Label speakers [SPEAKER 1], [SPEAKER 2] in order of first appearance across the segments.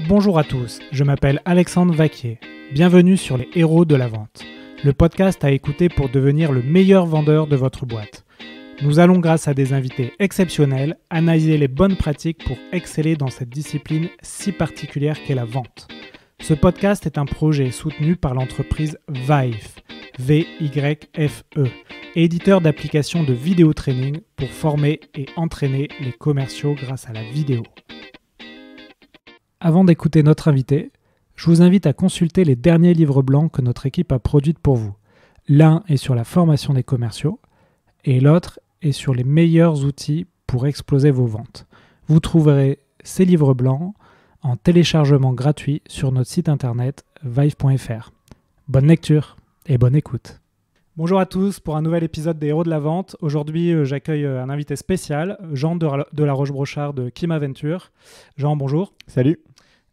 [SPEAKER 1] Bonjour à tous, je m'appelle Alexandre Vaquier. Bienvenue sur les héros de la vente, le podcast à écouter pour devenir le meilleur vendeur de votre boîte. Nous allons, grâce à des invités exceptionnels, analyser les bonnes pratiques pour exceller dans cette discipline si particulière qu'est la vente. Ce podcast est un projet soutenu par l'entreprise Vyfe, V-Y-F-E, éditeur d'applications de vidéo training pour former et entraîner les commerciaux grâce à la vidéo. Avant d'écouter notre invité, je vous invite à consulter les derniers livres blancs que notre équipe a produits pour vous. L'un est sur la formation des commerciaux et l'autre est sur les meilleurs outils pour exploser vos ventes. Vous trouverez ces livres blancs en téléchargement gratuit sur notre site internet vyfe.fr. Bonne lecture et bonne écoute. Bonjour à tous pour un nouvel épisode des Héros de la Vente. Aujourd'hui, j'accueille un invité spécial, Jean de la Roche-Brochard de Kimaventure. Jean, bonjour.
[SPEAKER 2] Salut.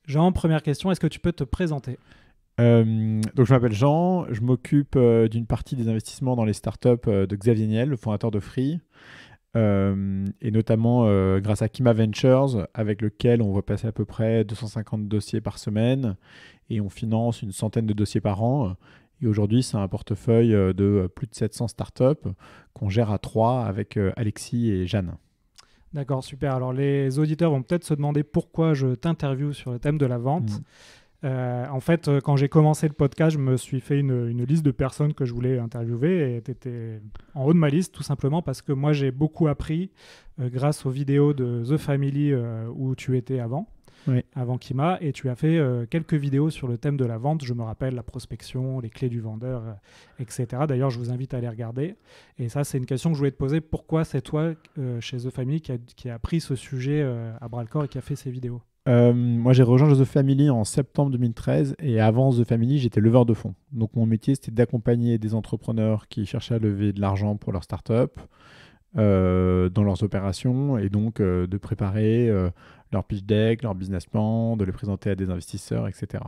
[SPEAKER 1] Jean, première question, est-ce que tu peux te présenter ?
[SPEAKER 2] Donc je m'appelle Jean, je m'occupe d'une partie des investissements dans les startups de Xavier Niel, le fondateur de Free, et notamment grâce à Kimaventures, avec lequel on va passer à peu près 250 dossiers par semaine et on finance une centaine de dossiers par an. Et aujourd'hui, c'est un portefeuille de plus de 700 startups qu'on gère à 3 avec Alexis et Jeanne.
[SPEAKER 1] D'accord, super. Alors les auditeurs vont peut-être se demander pourquoi je t'interviewe sur le thème de la vente. En fait, quand j'ai commencé le podcast, je me suis fait une liste de personnes que je voulais interviewer et tu étais en haut de ma liste tout simplement parce que moi j'ai beaucoup appris grâce aux vidéos de The Family où tu étais avant Kima, et tu as fait quelques vidéos sur le thème de la vente. Je me rappelle la prospection, les clés du vendeur, etc. D'ailleurs, je vous invite à les regarder. Et ça, c'est une question que je voulais te poser. Pourquoi c'est toi, chez The Family, qui a pris ce sujet à bras-le-corps et qui a fait ces vidéos ?
[SPEAKER 2] Moi, j'ai rejoint The Family en septembre 2013 et avant The Family, j'étais leveur de fonds. Donc, mon métier, c'était d'accompagner des entrepreneurs qui cherchaient à lever de l'argent pour leur start-up dans leurs opérations et donc de préparer leur pitch deck, leur business plan, de les présenter à des investisseurs, etc.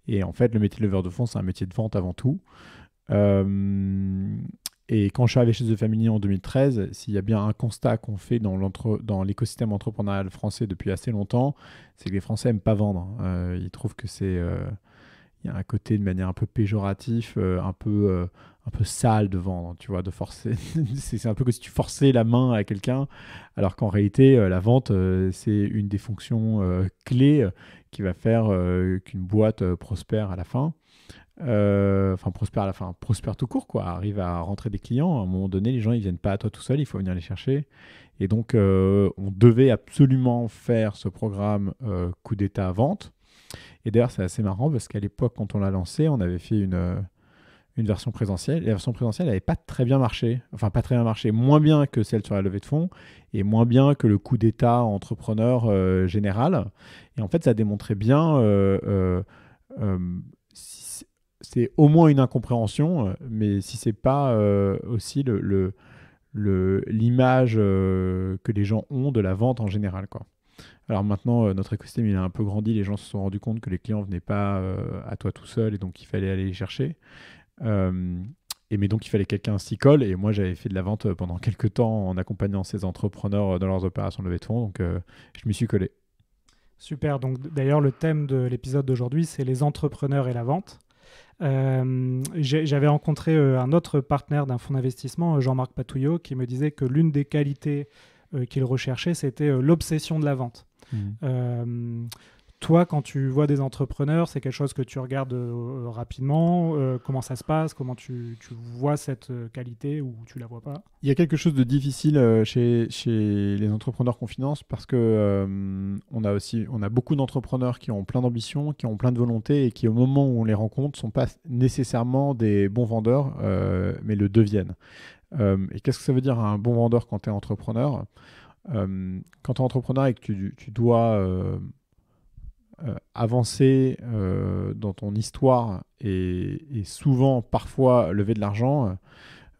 [SPEAKER 2] Et en fait, le métier de leveur de fonds, c'est un métier de vente avant tout. Et quand je suis arrivé chez The Family en 2013, s'il y a bien un constat qu'on fait dans l'écosystème entrepreneurial français depuis assez longtemps, c'est que les Français n'aiment pas vendre. Ils trouvent que c'est... il y a un côté de manière un peu péjoratif, un peu sale de vendre, tu vois, de forcer. C'est un peu comme si tu forçais la main à quelqu'un, alors qu'en réalité, la vente, c'est une des fonctions clés qui va faire qu'une boîte prospère à la fin. Prospère tout court, quoi. Arrive à rentrer des clients. À un moment donné, les gens, ils viennent pas à toi tout seul, il faut venir les chercher. Et donc, on devait absolument faire ce programme coup d'état vente. Et d'ailleurs, c'est assez marrant parce qu'à l'époque, quand on l'a lancé, on avait fait une version présentielle. Et la version présentielle n'avait pas très bien marché. Enfin, pas très bien marché. Moins bien que celle sur la levée de fonds et moins bien que le coup d'état entrepreneur général. Et en fait, ça démontrait bien... c'est au moins une incompréhension, mais si c'est pas aussi l'image que les gens ont de la vente en général, quoi. Alors maintenant, notre écosystème il a un peu grandi, les gens se sont rendus compte que les clients venaient pas à toi tout seul et donc il fallait aller les chercher. Mais donc il fallait quelqu'un s'y colle et moi j'avais fait de la vente pendant quelques temps en accompagnant ces entrepreneurs dans leurs opérations de levée de fonds, donc je m'y suis collé.
[SPEAKER 1] Super, donc d'ailleurs le thème de l'épisode d'aujourd'hui c'est les entrepreneurs et la vente. J'avais rencontré un autre partenaire d'un fonds d'investissement, Jean-Marc Patouillot, qui me disait que l'une des qualités qu'il recherchait, c'était l'obsession de la vente. Toi, quand tu vois des entrepreneurs, c'est quelque chose que tu regardes rapidement. Comment ça se passe ? Comment tu vois cette qualité ou tu la vois pas ?
[SPEAKER 2] Il y a quelque chose de difficile chez les entrepreneurs qu'on finance parce que on a beaucoup d'entrepreneurs qui ont plein d'ambitions, qui ont plein de volonté et qui, au moment où on les rencontre, sont pas nécessairement des bons vendeurs, mais le deviennent. Et qu'est-ce que ça veut dire un bon vendeur quand tu es entrepreneur ? Quand tu es entrepreneur et que tu dois avancer dans ton histoire et souvent, parfois, lever de l'argent.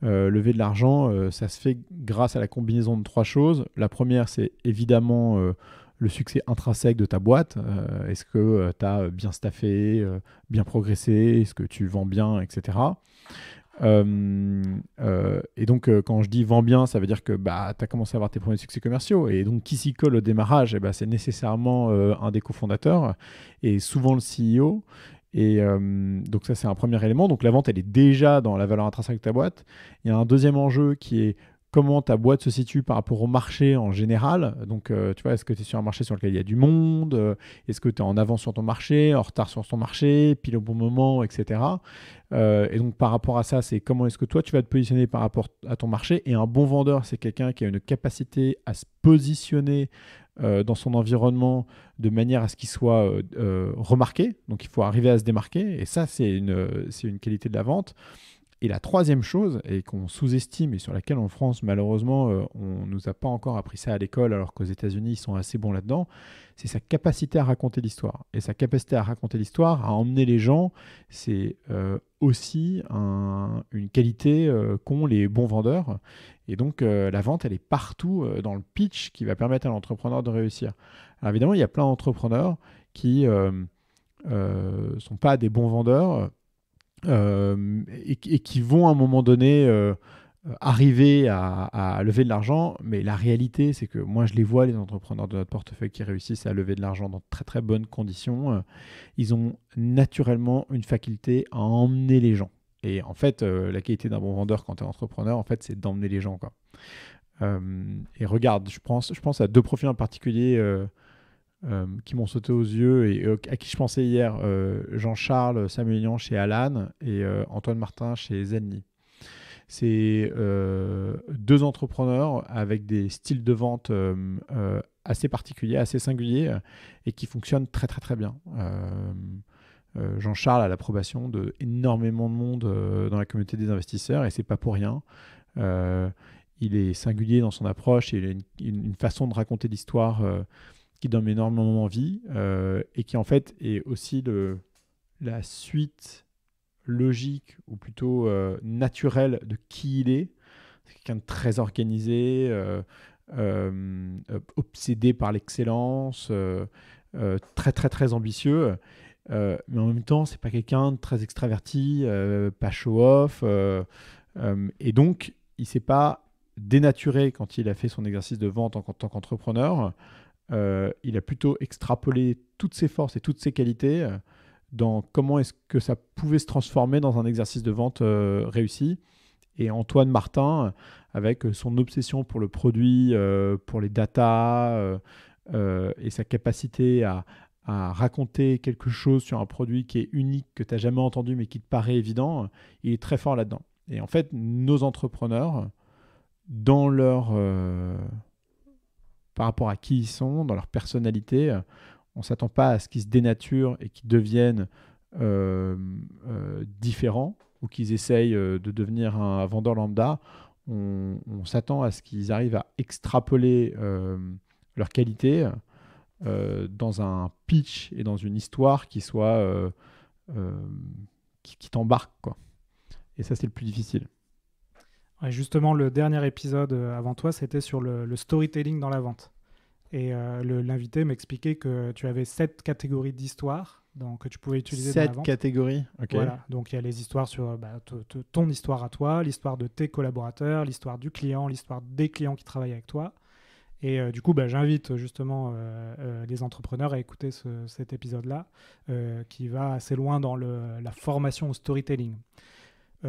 [SPEAKER 2] Lever de l'argent, ça se fait grâce à la combinaison de 3 choses. La première, c'est évidemment le succès intrinsèque de ta boîte. Est-ce que tu as bien staffé, bien progressé ? Est-ce que tu vends bien, etc. Et donc, quand je dis vends bien, ça veut dire que tu as commencé à avoir tes premiers succès commerciaux. Et donc, qui s'y colle au démarrage, c'est nécessairement un des cofondateurs et souvent le CEO. Et donc, ça, c'est un premier élément. Donc, la vente, elle est déjà dans la valeur intrinsèque de ta boîte. Il y a un deuxième enjeu qui est comment ta boîte se situe par rapport au marché en général. Donc, tu vois, est-ce que tu es sur un marché sur lequel il y a du monde? Est-ce que tu es en avance sur ton marché, en retard sur ton marché, pile au bon moment, etc. Et donc, par rapport à ça, c'est comment est-ce que toi, tu vas te positionner par rapport à ton marché. Et un bon vendeur, c'est quelqu'un qui a une capacité à se positionner dans son environnement de manière à ce qu'il soit remarqué. Donc, il faut arriver à se démarquer. Et ça, c'est une qualité de la vente. Et la troisième chose, et qu'on sous-estime et sur laquelle en France, malheureusement, on ne nous a pas encore appris ça à l'école, alors qu'aux États-Unis, ils sont assez bons là-dedans, c'est sa capacité à raconter l'histoire. Et sa capacité à raconter l'histoire, à emmener les gens, c'est aussi une qualité qu'ont les bons vendeurs. Et donc, la vente, elle est partout dans le pitch qui va permettre à l'entrepreneur de réussir. Alors évidemment, il y a plein d'entrepreneurs qui sont pas des bons vendeurs, et qui vont à un moment donné arriver à lever de l'argent. Mais la réalité, c'est que moi, je les vois, les entrepreneurs de notre portefeuille qui réussissent à lever de l'argent dans de très très bonnes conditions. Ils ont naturellement une faculté à emmener les gens. Et en fait, la qualité d'un bon vendeur quand tu es entrepreneur, en fait, c'est d'emmener les gens, quoi. Et regarde, je pense à deux profils en particulier qui m'ont sauté aux yeux et à qui je pensais hier, Jean-Charles Samuelian chez Alan et Antoine Martin chez Zenly. C'est deux entrepreneurs avec des styles de vente assez particuliers, assez singuliers et qui fonctionnent très très très bien. Jean-Charles a l'approbation de énormément de monde dans la communauté des investisseurs et c'est pas pour rien. Il est singulier dans son approche et il a une façon de raconter l'histoire qui donne énormément envie et qui en fait est aussi la suite logique ou plutôt naturelle de qui il est. C'est quelqu'un de très organisé, obsédé par l'excellence, très très très ambitieux, mais en même temps c'est pas quelqu'un de très extraverti, pas show-off, et donc il s'est pas dénaturé quand il a fait son exercice de vente en tant qu'entrepreneur. Il a plutôt extrapolé toutes ses forces et toutes ses qualités dans comment est-ce que ça pouvait se transformer dans un exercice de vente réussi. Et Antoine Martin, avec son obsession pour le produit, pour les datas et sa capacité à raconter quelque chose sur un produit qui est unique, que tu n'as jamais entendu mais qui te paraît évident, il est très fort là-dedans. Et en fait, nos entrepreneurs, dans leur... par rapport à qui ils sont, dans leur personnalité, on ne s'attend pas à ce qu'ils se dénaturent et qu'ils deviennent différents ou qu'ils essayent de devenir un vendeur lambda. On s'attend à ce qu'ils arrivent à extrapoler leur qualité dans un pitch et dans une histoire qui soit qui t'embarque, quoi. Et ça, c'est le plus difficile.
[SPEAKER 1] Ouais, justement, le dernier épisode avant toi, c'était sur le storytelling dans la vente. Et l'invité m'expliquait que tu avais 7 catégories d'histoires que tu pouvais utiliser dans la vente.
[SPEAKER 2] 7 catégories, ok.
[SPEAKER 1] Voilà, donc il y a les histoires sur ton histoire à toi, l'histoire de tes collaborateurs, l'histoire du client, l'histoire des clients qui travaillent avec toi. Et du coup, j'invite justement les entrepreneurs à écouter cet épisode-là qui va assez loin dans la formation au storytelling.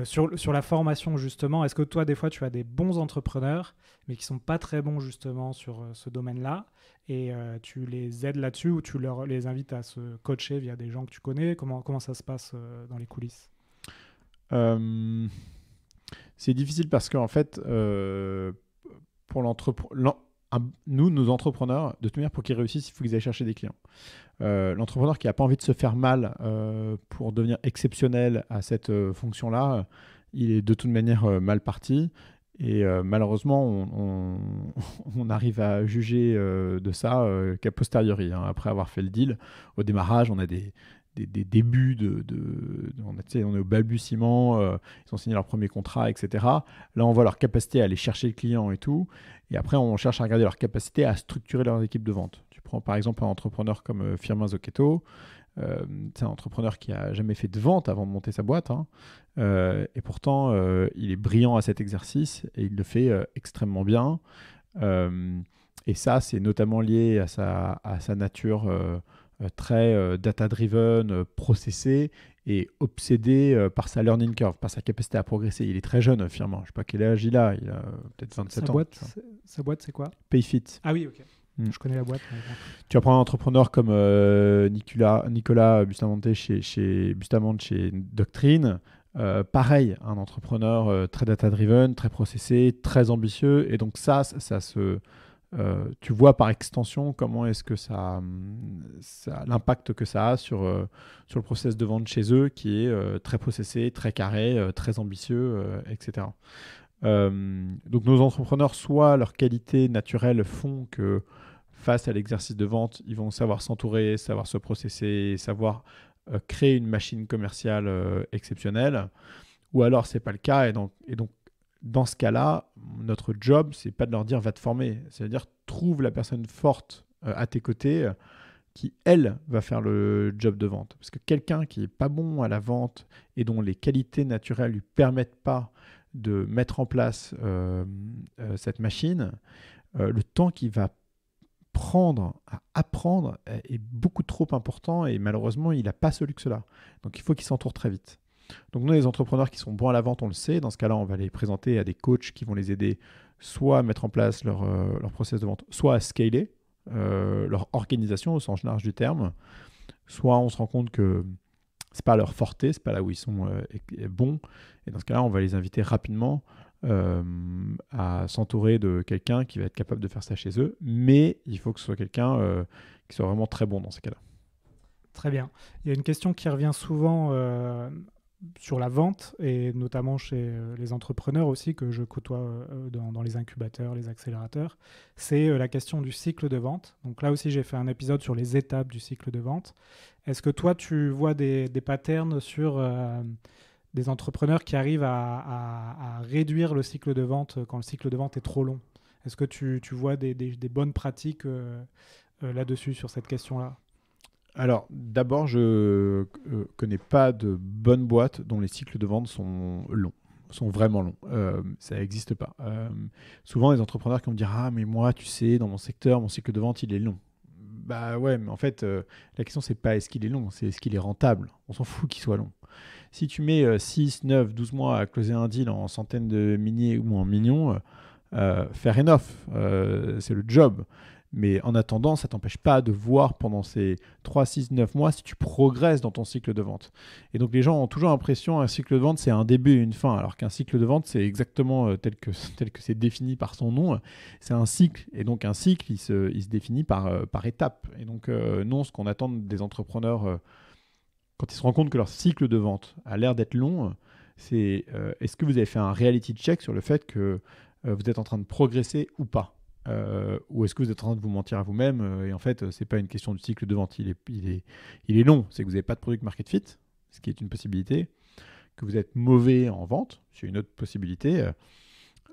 [SPEAKER 1] Sur la formation, justement, est-ce que toi, des fois, tu as des bons entrepreneurs, mais qui ne sont pas très bons, justement, sur ce domaine-là, et tu les aides là-dessus ou tu les invites à se coacher via des gens que tu connais? Comment ça se passe dans les coulisses?
[SPEAKER 2] C'est difficile parce qu'en fait, pour nous, nos entrepreneurs, de toute manière, pour qu'ils réussissent, il faut qu'ils aillent chercher des clients. L'entrepreneur qui n'a pas envie de se faire mal pour devenir exceptionnel à cette fonction-là, il est de toute manière mal parti. Et malheureusement, on arrive à juger de ça qu'a posteriori, hein, après avoir fait le deal. Au démarrage, on a des débuts on est au balbutiement, ils ont signé leur premier contrat, etc. Là, on voit leur capacité à aller chercher le client et tout. Et après, on cherche à regarder leur capacité à structurer leur équipe de vente. Tu prends par exemple un entrepreneur comme Firmin Zocchetto. c'est un entrepreneur qui n'a jamais fait de vente avant de monter sa boîte. Hein. Et pourtant, il est brillant à cet exercice et il le fait extrêmement bien. Et ça, c'est notamment lié à sa nature très data-driven, processée et obsédé par sa learning curve, par sa capacité à progresser. Il est très jeune, finalement. Je ne sais pas quel âge il a peut-être 27 ans.
[SPEAKER 1] Sa boîte, c'est quoi?
[SPEAKER 2] Payfit.
[SPEAKER 1] Ah oui, ok. Je connais la boîte.
[SPEAKER 2] Tu vas prendre un entrepreneur comme Nicolas Bustamante chez Doctrine. Pareil, un entrepreneur très data-driven, très processé, très ambitieux. Et donc tu vois par extension comment est-ce que l'impact que ça a sur le process de vente chez eux, qui est très processé, très carré, très ambitieux, etc. Donc nos entrepreneurs, soit leurs qualités naturelles font que face à l'exercice de vente, ils vont savoir s'entourer, savoir se processer, savoir créer une machine commerciale exceptionnelle, ou alors c'est pas le cas, et donc dans ce cas-là, notre job, c'est pas de leur dire va te former, c'est-à-dire trouve la personne forte à tes côtés qui, elle, va faire le job de vente. Parce que quelqu'un qui est pas bon à la vente et dont les qualités naturelles lui permettent pas de mettre en place cette machine, le temps qu'il va prendre à apprendre est beaucoup trop important et malheureusement, il n'a pas ce luxe-là. Donc, il faut qu'il s'entoure très vite. Donc, nous, les entrepreneurs qui sont bons à la vente, on le sait. Dans ce cas-là, on va les présenter à des coachs qui vont les aider soit à mettre en place leur process de vente, soit à scaler leur organisation au sens large du terme. Soit on se rend compte que ce n'est pas leur forté, ce n'est pas là où ils sont bons. Et dans ce cas-là, on va les inviter rapidement à s'entourer de quelqu'un qui va être capable de faire ça chez eux, mais il faut que ce soit quelqu'un qui soit vraiment très bon dans ces cas-là.
[SPEAKER 1] Très bien. Il y a une question qui revient souvent sur la vente, et notamment chez les entrepreneurs aussi, que je côtoie dans les incubateurs, les accélérateurs, c'est la question du cycle de vente. Donc là aussi, j'ai fait un épisode sur les étapes du cycle de vente. Est-ce que toi, tu vois des patterns sur des entrepreneurs qui arrivent à réduire le cycle de vente quand le cycle de vente est trop long? Est-ce que tu vois des bonnes pratiques là-dessus, sur cette question-là?
[SPEAKER 2] Alors, d'abord, je ne connais pas de bonnes boîtes dont les cycles de vente sont longs, sont vraiment longs. Ça n'existe pas. Souvent, les entrepreneurs qui vont me dire « Ah, mais moi, tu sais, dans mon secteur, mon cycle de vente, il est long. » Bah ouais, mais en fait, la question, c'est pas est-ce qu'il est long, c'est est-ce qu'il est rentable. On s'en fout qu'il soit long. Si tu mets 6, 9, 12 mois à closer un deal en centaines de milliers ou en millions, fair enough, c'est le job. Mais en attendant, ça ne t'empêche pas de voir pendant ces 3, 6, 9 mois si tu progresses dans ton cycle de vente. Et donc les gens ont toujours l'impression qu'un cycle de vente, c'est un début et une fin, alors qu'un cycle de vente, c'est exactement tel que c'est défini par son nom. C'est un cycle. Et donc un cycle, il se définit par étapes. Et donc non, ce qu'on attend des entrepreneurs, quand ils se rendent compte que leur cycle de vente a l'air d'être long, c'est est-ce que vous avez fait un reality check sur le fait que vous êtes en train de progresser ou pas? Ou est-ce que vous êtes en train de vous mentir à vous-même et en fait, ce n'est pas une question du cycle de vente, il est long. C'est que vous n'avez pas de product market fit, ce qui est une possibilité, que vous êtes mauvais en vente, c'est une autre possibilité,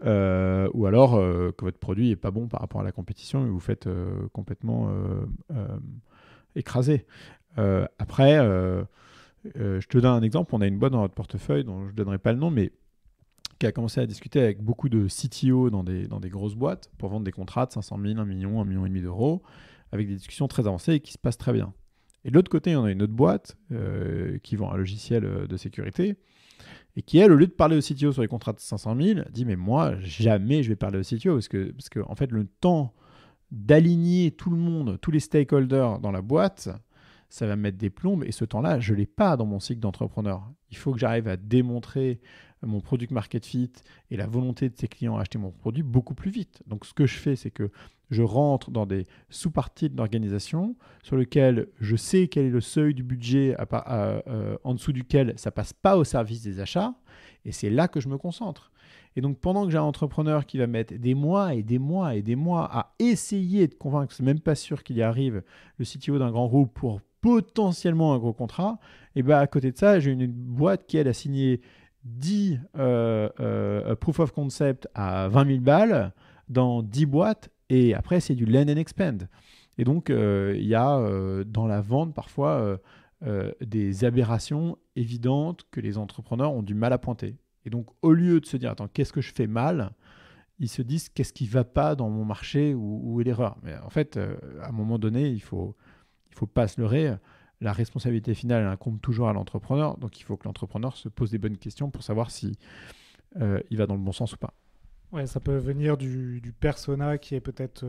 [SPEAKER 2] ou alors que votre produit n'est pas bon par rapport à la compétition et vous faites complètement écraser. Après, je te donne un exemple. On a une boîte dans notre portefeuille dont je ne donnerai pas le nom, mais qui a commencé à discuter avec beaucoup de CTO dans des grosses boîtes pour vendre des contrats de 500 000, 1 million, 1,5 million d'euros, avec des discussions très avancées et qui se passent très bien. Et de l'autre côté, on a une autre boîte qui vend un logiciel de sécurité et qui, elle, au lieu de parler au CTO sur les contrats de 500 000, dit « mais moi, jamais je vais parler au CTO parce que en fait, le temps d'aligner tout le monde, tous les stakeholders dans la boîte, ça va me mettre des plombes et ce temps-là, je ne l'ai pas dans mon cycle d'entrepreneur. Il faut que j'arrive à démontrer mon product market fit et la volonté de ses clients à acheter mon produit beaucoup plus vite. Donc, ce que je fais, c'est que je rentre dans des sous-parties de l'organisation sur lesquelles je sais quel est le seuil du budget en dessous duquel ça ne passe pas au service des achats et c'est là que je me concentre. Et donc, pendant que j'ai un entrepreneur qui va mettre des mois et des mois et des mois à essayer de convaincre, c'est même pas sûr qu'il y arrive, le CTO d'un grand groupe pour potentiellement un gros contrat, et bien à côté de ça, j'ai une boîte qui, elle, a signé 10 proof of concept à 20 000 balles dans 10 boîtes et après c'est du land and expand. Et donc il y a dans la vente parfois des aberrations évidentes que les entrepreneurs ont du mal à pointer. Et donc, au lieu de se dire, attends, qu'est-ce que je fais mal ? Ils se disent, qu'est-ce qui ne va pas dans mon marché, où est l'erreur ? Mais en fait, à un moment donné, il faut pas se leurrer. La responsabilité finale, elle incombe toujours à l'entrepreneur. Donc, il faut que l'entrepreneur se pose des bonnes questions pour savoir si il va dans le bon sens ou pas.
[SPEAKER 1] Ouais, ça peut venir du persona qui est peut-être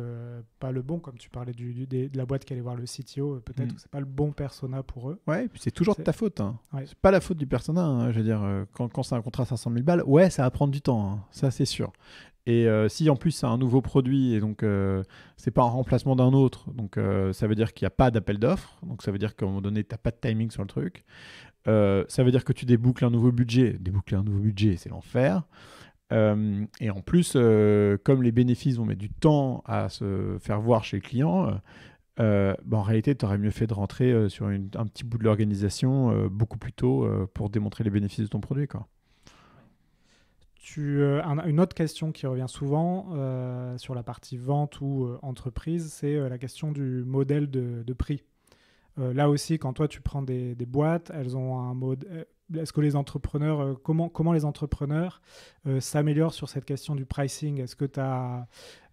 [SPEAKER 1] pas le bon, comme tu parlais de la boîte qui allait voir le CTO, peut-être que c'est pas le bon persona pour eux.
[SPEAKER 2] Ouais, puis c'est toujours de ta faute. Hein.
[SPEAKER 1] Ouais.
[SPEAKER 2] C'est pas la faute du persona. Hein. Je veux dire, quand c'est un contrat à 500 000 balles, ouais, ça va prendre du temps. Hein. Ça, c'est sûr. Et si en plus c'est un nouveau produit et donc c'est pas un remplacement d'un autre, donc ça veut dire qu'il n'y a pas d'appel d'offres, donc ça veut dire qu'à un moment donné, tu n'as pas de timing sur le truc. Ça veut dire que tu déboucles un nouveau budget. Déboucler un nouveau budget, c'est l'enfer. Et en plus, comme les bénéfices vont mettre du temps à se faire voir chez le client, en réalité, tu aurais mieux fait de rentrer sur un petit bout de l'organisation beaucoup plus tôt pour démontrer les bénéfices de ton produit, quoi.
[SPEAKER 1] Une autre question qui revient souvent sur la partie vente ou entreprise, c'est la question du modèle de prix. Là aussi, quand toi tu prends des boîtes, elles ont un mode. Est-ce que les entrepreneurs, comment les entrepreneurs s'améliorent sur cette question du pricing ? Est-ce que tu as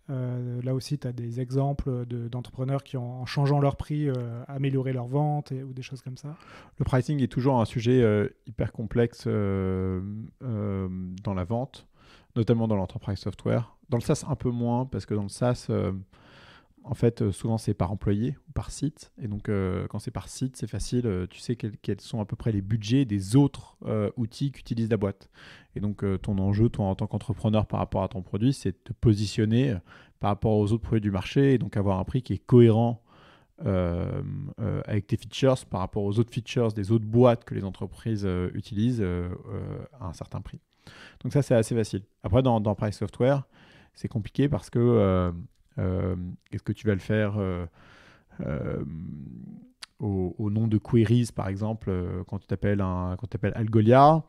[SPEAKER 1] là aussi tu as des exemples d'entrepreneurs qui, en changeant leur prix, amélioré leur vente ou des choses comme ça ?
[SPEAKER 2] Le pricing est toujours un sujet hyper complexe dans la vente, notamment dans l'enterprise software. Dans le SaaS, un peu moins, parce que dans le SaaS, en fait, souvent c'est par employé ou par site. Et donc, quand c'est par site, c'est facile. Tu sais quels sont à peu près les budgets des autres outils qu'utilise la boîte. Et donc, ton enjeu, toi, en tant qu'entrepreneur par rapport à ton produit, c'est de te positionner par rapport aux autres produits du marché et donc avoir un prix qui est cohérent avec tes features par rapport aux autres features des autres boîtes que les entreprises utilisent à un certain prix. Donc ça, c'est assez facile. Après, dans Price Software, c'est compliqué parce que est-ce que tu vas le faire au nom de queries, par exemple, quand tu t'appelles Algolia?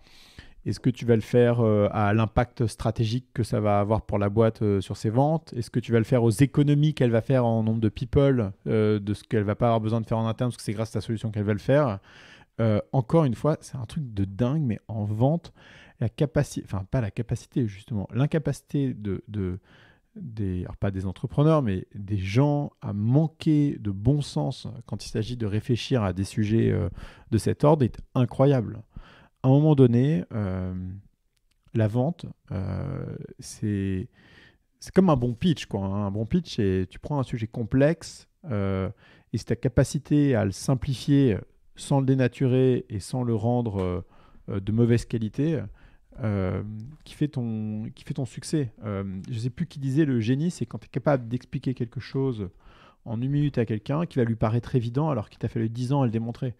[SPEAKER 2] Est-ce que tu vas le faire à l'impact stratégique que ça va avoir pour la boîte sur ses ventes? Est-ce que tu vas le faire aux économies qu'elle va faire en nombre de people, de ce qu'elle ne va pas avoir besoin de faire en interne, parce que c'est grâce à ta solution qu'elle va le faire? Encore une fois, c'est un truc de dingue, mais en vente, la capacité, enfin pas la capacité justement, l'incapacité alors pas des entrepreneurs, mais des gens à manquer de bon sens quand il s'agit de réfléchir à des sujets de cet ordre est incroyable. À un moment donné, la vente, c'est comme un bon pitch, quoi. Hein. Un bon pitch, c'est tu prends un sujet complexe et c'est ta capacité à le simplifier sans le dénaturer et sans le rendre de mauvaise qualité qui fait ton succès. Je ne sais plus qui disait le génie, c'est quand tu es capable d'expliquer quelque chose en 1 minute à quelqu'un qui va lui paraître évident alors qu'il t'a fallu 10 ans à le démontrer.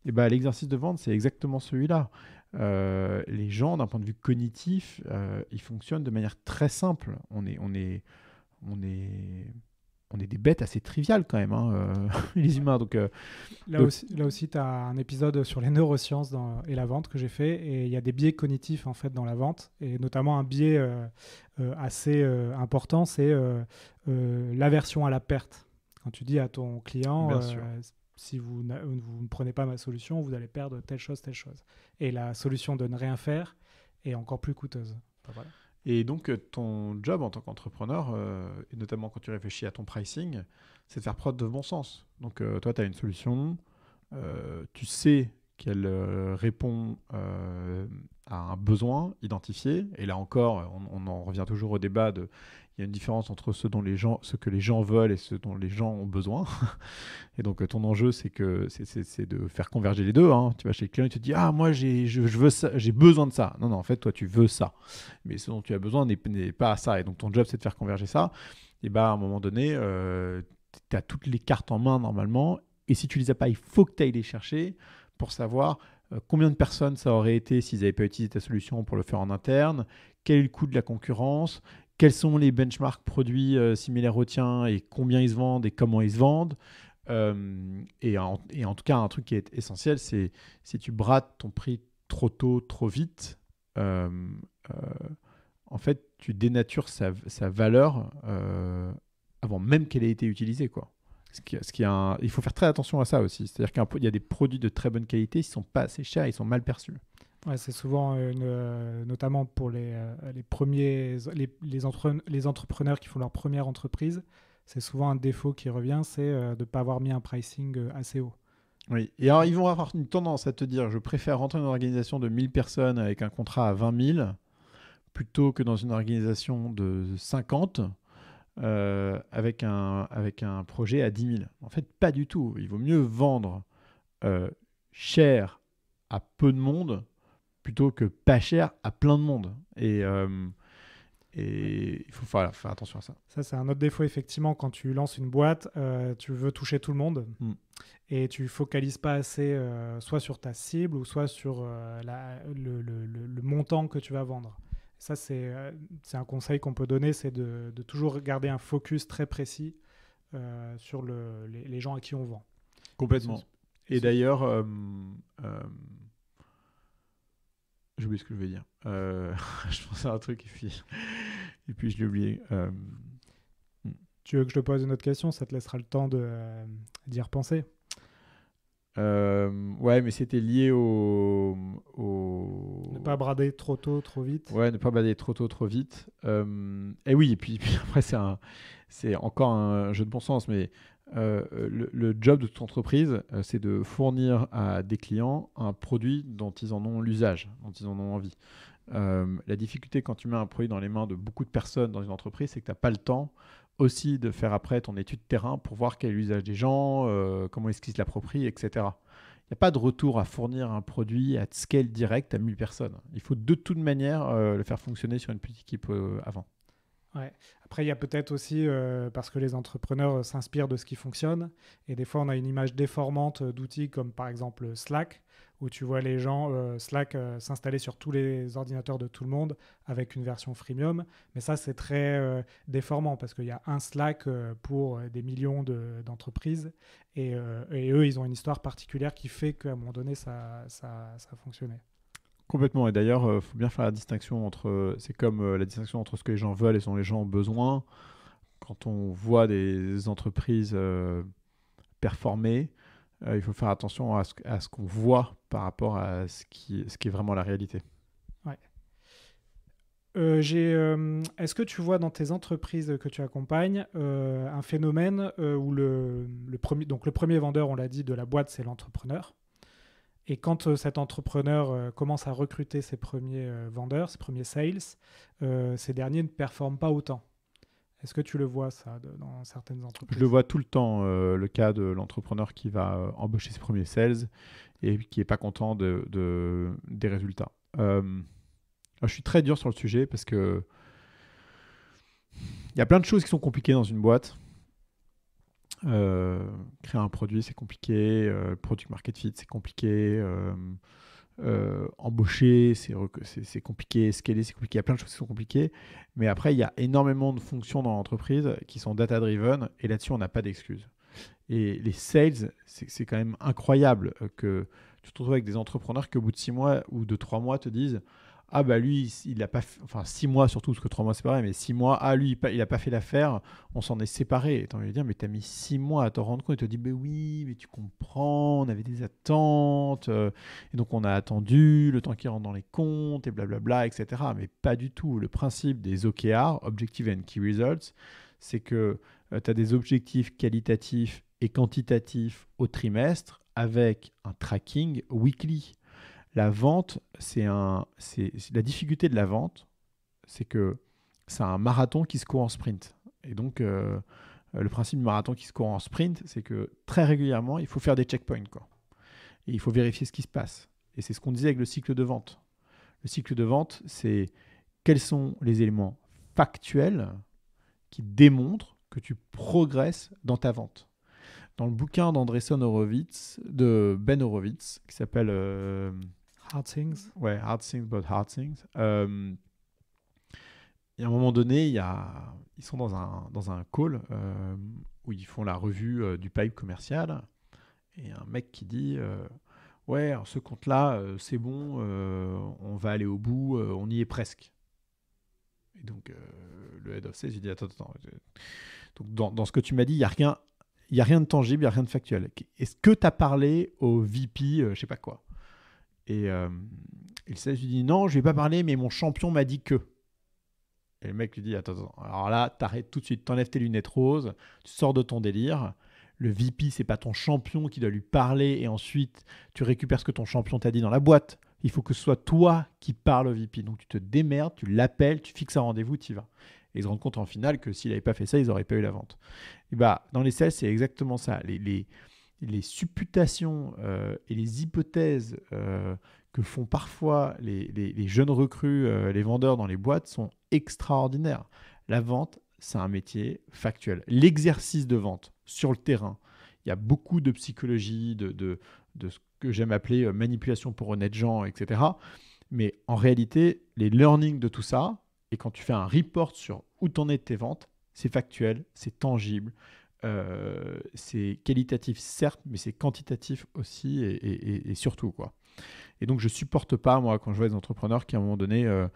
[SPEAKER 2] Et ben, l'exercice de vente, c'est exactement celui-là. Les gens, d'un point de vue cognitif, ils fonctionnent de manière très simple. On est des bêtes assez triviales quand même, hein, les humains. Donc,
[SPEAKER 1] là aussi tu as un épisode sur les neurosciences et la vente que j'ai fait, et il y a des biais cognitifs en fait dans la vente, et notamment un biais assez important, c'est l'aversion à la perte. Quand tu dis à ton client, si vous ne prenez pas ma solution, vous allez perdre telle chose. Et la solution de ne rien faire est encore plus coûteuse. Enfin, voilà.
[SPEAKER 2] Et donc, ton job en tant qu'entrepreneur, et notamment quand tu réfléchis à ton pricing, c'est de faire preuve de bon sens. Donc, toi, tu as une solution, tu sais qu'elle répond à un besoin identifié. Et là encore, on en revient toujours au débat de... Il y a une différence entre ce que les gens veulent et ce dont les gens ont besoin. Et donc, ton enjeu, c'est de faire converger les deux. Hein. Tu vas chez le client et tu te dis « Ah, moi, je veux ça, j'ai besoin de ça. » Non, en fait, toi, tu veux ça. Mais ce dont tu as besoin n'est pas ça. Et donc, ton job, c'est de faire converger ça. Et à un moment donné, tu as toutes les cartes en main, normalement. Et si tu ne les as pas, il faut que tu ailles les chercher pour savoir combien de personnes ça aurait été s'ils n'avaient pas utilisé ta solution pour le faire en interne, quel est le coût de la concurrence, quels sont les benchmarks produits similaires au tien et combien ils se vendent et comment ils se vendent. Et en tout cas, un truc qui est essentiel, c'est si tu brades ton prix trop tôt, trop vite, en fait, tu dénatures sa valeur avant même qu'elle ait été utilisée, quoi. Il faut faire très attention à ça aussi. C'est-à-dire qu'il y a des produits de très bonne qualité, ils ne sont pas assez chers, ils sont mal perçus.
[SPEAKER 1] Ouais, c'est souvent, notamment pour les premiers, les entrepreneurs qui font leur première entreprise, c'est souvent un défaut qui revient, c'est de ne pas avoir mis un pricing assez haut.
[SPEAKER 2] Oui, et alors ils vont avoir une tendance à te dire je préfère rentrer dans une organisation de 1000 personnes avec un contrat à 20 000 plutôt que dans une organisation de 50 avec un projet à 10 000. En fait, pas du tout. Il vaut mieux vendre cher à peu de monde plutôt que pas cher à plein de monde. Et il faut faire attention à ça.
[SPEAKER 1] Ça, c'est un autre défaut, effectivement. Quand tu lances une boîte, tu veux toucher tout le monde et tu focalises pas assez soit sur ta cible ou soit sur le montant que tu vas vendre. Ça, c'est un conseil qu'on peut donner, c'est de toujours garder un focus très précis sur les gens à qui on vend.
[SPEAKER 2] Complètement. Et d'ailleurs, j'ai oublié ce que je voulais dire. Je pensais à un truc et puis je l'ai oublié.
[SPEAKER 1] Tu veux que je te pose une autre question? Ça te laissera le temps d'y repenser.
[SPEAKER 2] Ouais, mais c'était lié au...
[SPEAKER 1] Ne pas brader trop tôt, trop vite.
[SPEAKER 2] Ouais, ne pas brader trop tôt, trop vite. Et oui, et puis après, c'est encore un jeu de bon sens, mais le job de toute entreprise, c'est de fournir à des clients un produit dont ils en ont l'usage, dont ils en ont envie. La difficulté quand tu mets un produit dans les mains de beaucoup de personnes dans une entreprise, c'est que tu n'as pas le temps aussi de faire après ton étude terrain pour voir quel est l'usage des gens, comment est-ce qu'ils se l'approprient, etc. Il n'y a pas de retour à fournir un produit à scale direct à 1000 personnes. Il faut de toute manière le faire fonctionner sur une petite équipe avant.
[SPEAKER 1] Ouais. Après, il y a peut-être aussi, parce que les entrepreneurs s'inspirent de ce qui fonctionne, et des fois, on a une image déformante d'outils comme par exemple Slack, où tu vois les gens, Slack s'installer sur tous les ordinateurs de tout le monde avec une version freemium. Mais ça, c'est très déformant, parce qu'il y a un Slack pour des millions d'entreprises, et eux, ils ont une histoire particulière qui fait qu'à un moment donné, ça a fonctionné.
[SPEAKER 2] Complètement. Et d'ailleurs, il faut bien faire la distinction entre... C'est comme la distinction entre ce que les gens veulent et ce dont les gens ont besoin. Quand on voit des entreprises performer, il faut faire attention à ce qu'on voit par rapport à ce qui est vraiment la réalité.
[SPEAKER 1] Ouais. Est-ce que tu vois dans tes entreprises que tu accompagnes un phénomène où le premier vendeur, on l'a dit, de la boîte, c'est l'entrepreneur. Et quand cet entrepreneur commence à recruter ses premiers vendeurs, ses premiers sales, ces derniers ne performent pas autant. Est-ce que tu le vois, ça, dans certaines entreprises?
[SPEAKER 2] Je le vois tout le temps, le cas de l'entrepreneur qui va embaucher ses premiers sales et qui n'est pas content des résultats. Je suis très dur sur le sujet parce que il y a plein de choses qui sont compliquées dans une boîte. Créer un produit, c'est compliqué. Product market fit, c'est compliqué. Embaucher, c'est compliqué. Scaler, c'est compliqué. Il y a plein de choses qui sont compliquées. Mais après, il y a énormément de fonctions dans l'entreprise qui sont data-driven. Et là-dessus, on n'a pas d'excuses. Et les sales, c'est quand même incroyable que tu te retrouves avec des entrepreneurs qui, au bout de 6 mois ou de 3 mois, te disent « Ah bah lui, il n'a pas fait... » Enfin, 6 mois surtout, parce que 3 mois, c'est pareil. Mais 6 mois, « Ah lui, il n'a pas fait l'affaire. On s'en est séparés. » Et tu as envie de dire « Mais tu as mis 6 mois à t'en rendre compte. » Et tu te dis « Ben oui, mais tu comprends. On avait des attentes. Et donc, on a attendu le temps qu'il rentre dans les comptes. Et blablabla, etc. » Mais pas du tout. Le principe des OKR, Objective and Key Results, c'est que tu as des objectifs qualitatifs et quantitatifs au trimestre avec un tracking weekly. La vente, c'est la difficulté de la vente, c'est que c'est un marathon qui se court en sprint. Et donc, le principe du marathon qui se court en sprint, c'est que très régulièrement, il faut faire des checkpoints, quoi. Et il faut vérifier ce qui se passe. Et c'est ce qu'on disait avec le cycle de vente. Le cycle de vente, c'est quels sont les éléments factuels qui démontrent que tu progresses dans ta vente. Dans le bouquin d'Andreessen Horowitz, de Ben Horowitz, qui s'appelle
[SPEAKER 1] Hard Things.
[SPEAKER 2] Ouais, Hard Things About Hard Things. Et à un moment donné, ils sont dans un call où ils font la revue du pipe commercial. Et un mec qui dit ouais, alors ce compte-là, c'est bon, on va aller au bout, on y est presque. Et donc, le head of sales, il dit attends. Donc, dans ce que tu m'as dit, il n'y a il n'y a rien de tangible, il n'y a rien de factuel. Est-ce que tu as parlé au VP, je sais pas quoi? Et le sales lui dit non, je ne vais pas parler, mais mon champion m'a dit que. Et le mec lui dit attends, alors là, t'arrêtes tout de suite, t'enlèves tes lunettes roses, tu sors de ton délire. Le VP, c'est pas ton champion qui doit lui parler et ensuite tu récupères ce que ton champion t'a dit dans la boîte. Il faut que ce soit toi qui parles au VP. Donc tu te démerdes, tu l'appelles, tu fixes un rendez-vous, tu y vas. Et ils se rendent compte en finale que s'il n'avait pas fait ça, ils n'auraient pas eu la vente. Et bah, dans les sales, c'est exactement ça. Les supputations et les hypothèses que font parfois les jeunes recrues, les vendeurs dans les boîtes sont extraordinaires. La vente, c'est un métier factuel. L'exercice de vente sur le terrain, il y a beaucoup de psychologie, de ce que j'aime appeler manipulation pour honnêtes gens, etc. Mais en réalité, les learnings de tout ça, et quand tu fais un report sur où t'en es de tes ventes, c'est factuel, c'est tangible, c'est qualitatif certes, mais c'est quantitatif aussi et surtout, quoi. Et donc, je ne supporte pas, moi, quand je vois des entrepreneurs qui, à un moment donné,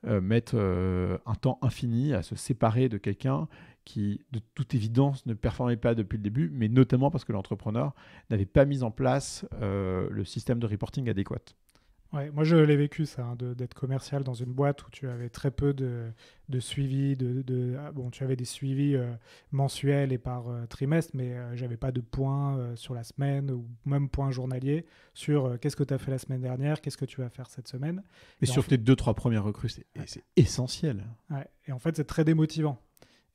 [SPEAKER 2] mettent un temps infini à se séparer de quelqu'un qui, de toute évidence, ne performait pas depuis le début, mais notamment parce que l'entrepreneur n'avait pas mis en place le système de reporting adéquat.
[SPEAKER 1] Ouais, moi, je l'ai vécu, ça, hein, d'être commercial dans une boîte où tu avais très peu de suivi. Bon, tu avais des suivis mensuels et par trimestre, mais j'avais pas de points sur la semaine ou même points journaliers sur qu'est-ce que tu as fait la semaine dernière, qu'est-ce que tu vas faire cette semaine.
[SPEAKER 2] Et sur tes 2-3 premières recrues, c'est essentiel.
[SPEAKER 1] Ouais, et en fait, c'est très démotivant.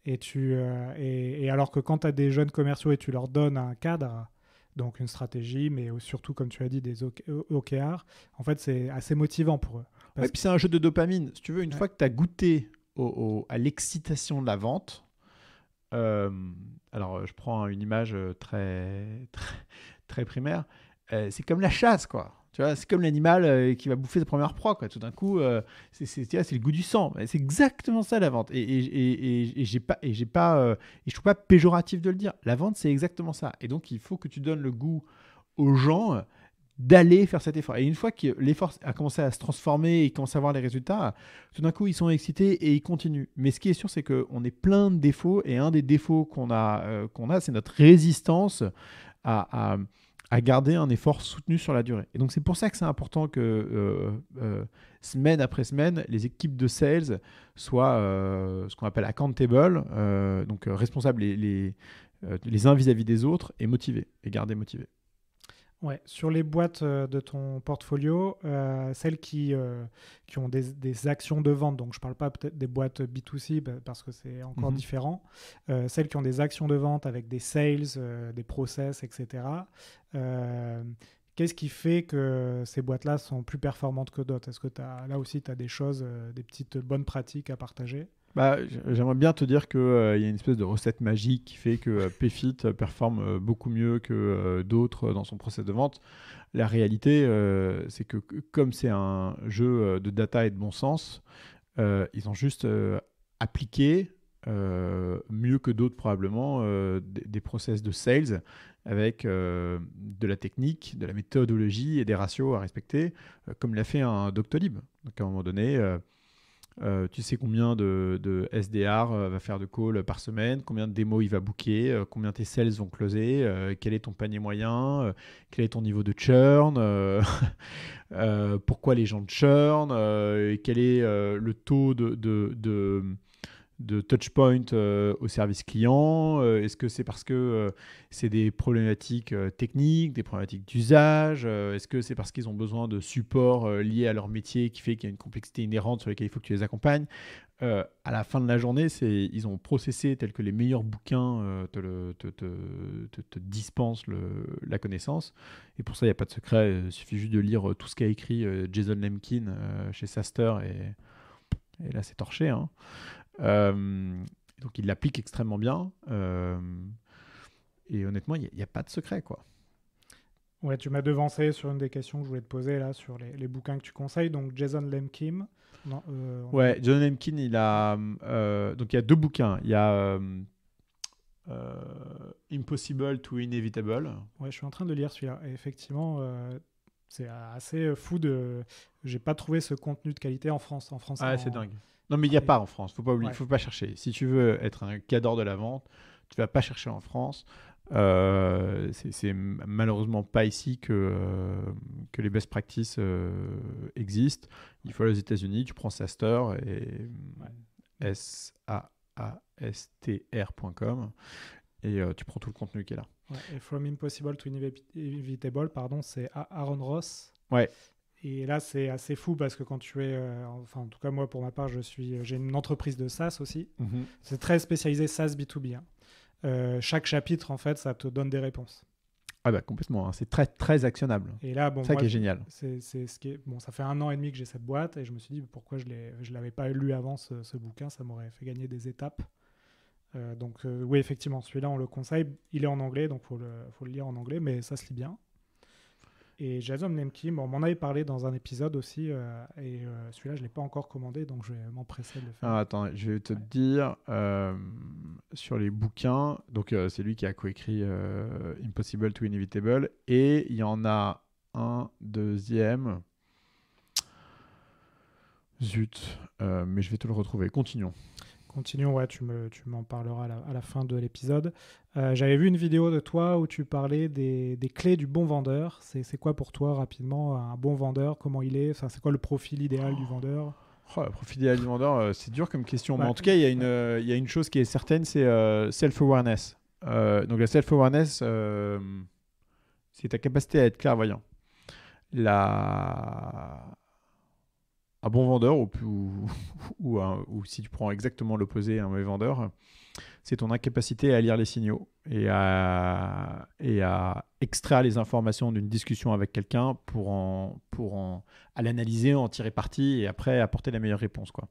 [SPEAKER 1] Et alors que quand tu as des jeunes commerciaux et tu leur donnes un cadre, donc une stratégie, mais surtout, comme tu as dit, des OKR, en fait, c'est assez motivant pour eux.
[SPEAKER 2] Ouais, puis c'est un jeu de dopamine. Si tu veux, une fois que tu as goûté à l'excitation de la vente, alors je prends une image très, très, très primaire, c'est comme la chasse, quoi. Tu vois, c'est comme l'animal qui va bouffer sa première proie, quoi. Tout d'un coup, c'est le goût du sang. C'est exactement ça, la vente. Et je trouve pas péjoratif de le dire. La vente, c'est exactement ça. Et donc, il faut que tu donnes le goût aux gens d'aller faire cet effort. Et une fois que l'effort a commencé à se transformer et commence à voir les résultats, tout d'un coup, ils sont excités et ils continuent. Mais ce qui est sûr, c'est qu'on est plein de défauts. Et un des défauts qu'on a, c'est notre résistance à garder un effort soutenu sur la durée. Et donc, c'est pour ça que c'est important que semaine après semaine, les équipes de sales soient ce qu'on appelle accountable, donc responsables les uns vis-à-vis des autres et motivés, et garder motivés.
[SPEAKER 1] Ouais, sur les boîtes de ton portfolio, celles qui ont des actions de vente, donc je ne parle pas peut-être des boîtes B2C parce que c'est encore différent, celles qui ont des actions de vente avec des sales, des process, etc. Qu'est-ce qui fait que ces boîtes-là sont plus performantes que d'autres? Est-ce que là aussi tu as des choses, des petites bonnes pratiques à partager?
[SPEAKER 2] Bah, j'aimerais bien te dire qu'il y a une espèce de recette magique qui fait que PayFit performe beaucoup mieux que d'autres dans son process de vente. La réalité, c'est que comme c'est un jeu de data et de bon sens, ils ont juste appliqué mieux que d'autres probablement des process de sales avec de la technique, de la méthodologie et des ratios à respecter, comme l'a fait un Doctolib. Donc à un moment donné... tu sais combien de SDR va faire de calls par semaine, combien de démos il va booker, combien tes sales vont closer, quel est ton panier moyen, quel est ton niveau de churn, pourquoi les gens churn, quel est le taux de touchpoint au service client. Est-ce que c'est parce que c'est des problématiques techniques, des problématiques d'usage? Est-ce que c'est parce qu'ils ont besoin de support lié à leur métier qui fait qu'il y a une complexité inhérente sur laquelle il faut que tu les accompagnes? À la fin de la journée, ils ont processé tel que les meilleurs bouquins te dispensent la connaissance. Et pour ça, il n'y a pas de secret. Il suffit juste de lire tout ce qu'a écrit Jason Lemkin chez SaaStr et là, c'est torché, hein. Donc il l'applique extrêmement bien et honnêtement il n'y a pas de secret, quoi.
[SPEAKER 1] Ouais, tu m'as devancé sur une des questions que je voulais te poser là sur les bouquins que tu conseilles, donc Jason Lemkin.
[SPEAKER 2] Ouais, Jason Lemkin, il a donc il y a 2 bouquins. Il y a Impossible to Inevitable.
[SPEAKER 1] Ouais, je suis en train de lire celui-là et effectivement c'est assez fou j'ai pas trouvé ce contenu de qualité en France.
[SPEAKER 2] Ah, c'est dingue. Non, mais il n'y a pas en France. Faut pas oublier, faut pas chercher. Si tu veux être un cadre de la vente, tu vas pas chercher en France. C'est malheureusement pas ici que les best practices existent. Il faut aller aux États-Unis, tu prends SaaStr et SAASTR.com et tu prends tout le contenu qui est là.
[SPEAKER 1] Ouais, et From Impossible to Inevitable, pardon, c'est Aaron Ross.
[SPEAKER 2] Ouais.
[SPEAKER 1] Et là, c'est assez fou parce que quand tu es... enfin, en tout cas, moi, pour ma part, j'ai une entreprise de SaaS aussi.
[SPEAKER 2] Mm-hmm.
[SPEAKER 1] C'est très spécialisé SaaS B2B. Chaque chapitre, en fait, ça te donne des réponses.
[SPEAKER 2] Ah bah complètement, hein. C'est très, très actionnable.
[SPEAKER 1] Et là, bon,
[SPEAKER 2] c'est ça
[SPEAKER 1] moi,
[SPEAKER 2] qui est génial.
[SPEAKER 1] C'est ce qui est... Bon, ça fait 1 an et demi que j'ai cette boîte et je me suis dit pourquoi je ne l'avais pas lu avant ce bouquin. Ça m'aurait fait gagner des étapes. Donc oui, effectivement, celui-là, on le conseille. Il est en anglais, donc il faut le lire en anglais, mais ça se lit bien. Et Jason Lemkin, bon, on m'en avait parlé dans un épisode aussi, et celui-là, je ne l'ai pas encore commandé, donc je vais m'empresser de le faire.
[SPEAKER 2] Ah, attends, je vais te dire sur les bouquins. Donc, c'est lui qui a coécrit Impossible to Inevitable. Et il y en a un deuxième. Zut, mais je vais te le retrouver. Continuons,
[SPEAKER 1] ouais, tu m'en parleras à la fin de l'épisode. J'avais vu une vidéo de toi où tu parlais des clés du bon vendeur. C'est quoi pour toi, rapidement, un bon vendeur? Comment il est? Enfin, c'est quoi le profil idéal du vendeur?
[SPEAKER 2] Le profil idéal du vendeur, c'est dur comme question.
[SPEAKER 1] Ouais.
[SPEAKER 2] Mais en tout cas, il y a une chose qui est certaine, c'est self-awareness. Donc, la self-awareness, c'est ta capacité à être clairvoyant. Un bon vendeur, ou si tu prends exactement l'opposé, un mauvais vendeur, c'est ton incapacité à lire les signaux et à extraire les informations d'une discussion avec quelqu'un à l'analyser, en tirer parti et après apporter la meilleure réponse, quoi.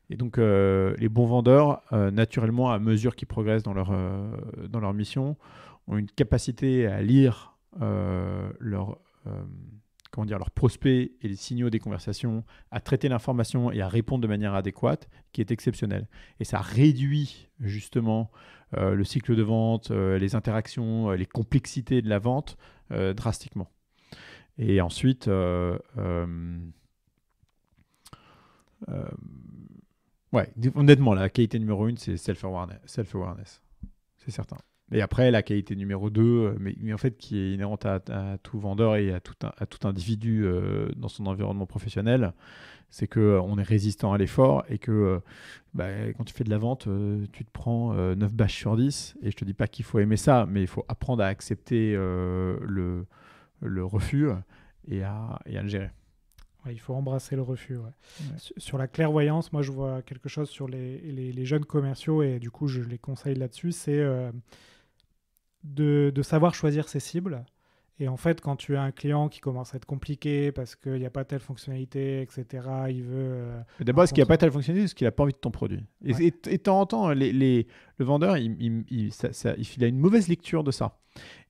[SPEAKER 2] Et donc, les bons vendeurs, naturellement, à mesure qu'ils progressent dans leur mission, ont une capacité à lire leurs prospects et les signaux des conversations, à traiter l'information et à répondre de manière adéquate, qui est exceptionnelle. Et ça réduit justement le cycle de vente, les interactions, les complexités de la vente drastiquement. Et ensuite, honnêtement, la qualité numéro 1, c'est self-awareness. C'est certain. Et après, la qualité numéro 2, mais en fait, qui est inhérente à tout vendeur et à tout individu dans son environnement professionnel, c'est qu'on est résistant à l'effort et que quand tu fais de la vente, tu te prends 9 bâches sur 10. Et je ne te dis pas qu'il faut aimer ça, mais il faut apprendre à accepter le refus et à le gérer.
[SPEAKER 1] Ouais, il faut embrasser le refus. Ouais. Sur la clairvoyance, moi, je vois quelque chose sur les jeunes commerciaux et du coup, je les conseille là-dessus, c'est... de savoir choisir ses cibles. Et en fait, quand tu as un client qui commence à être compliqué parce qu'il n'y a pas telle fonctionnalité, etc., il veut...
[SPEAKER 2] D'abord, est-ce qu'il n'y a pas telle fonctionnalité ou est-ce qu'il n'a pas envie de ton produit? Et de temps en temps, le vendeur, il a une mauvaise lecture de ça.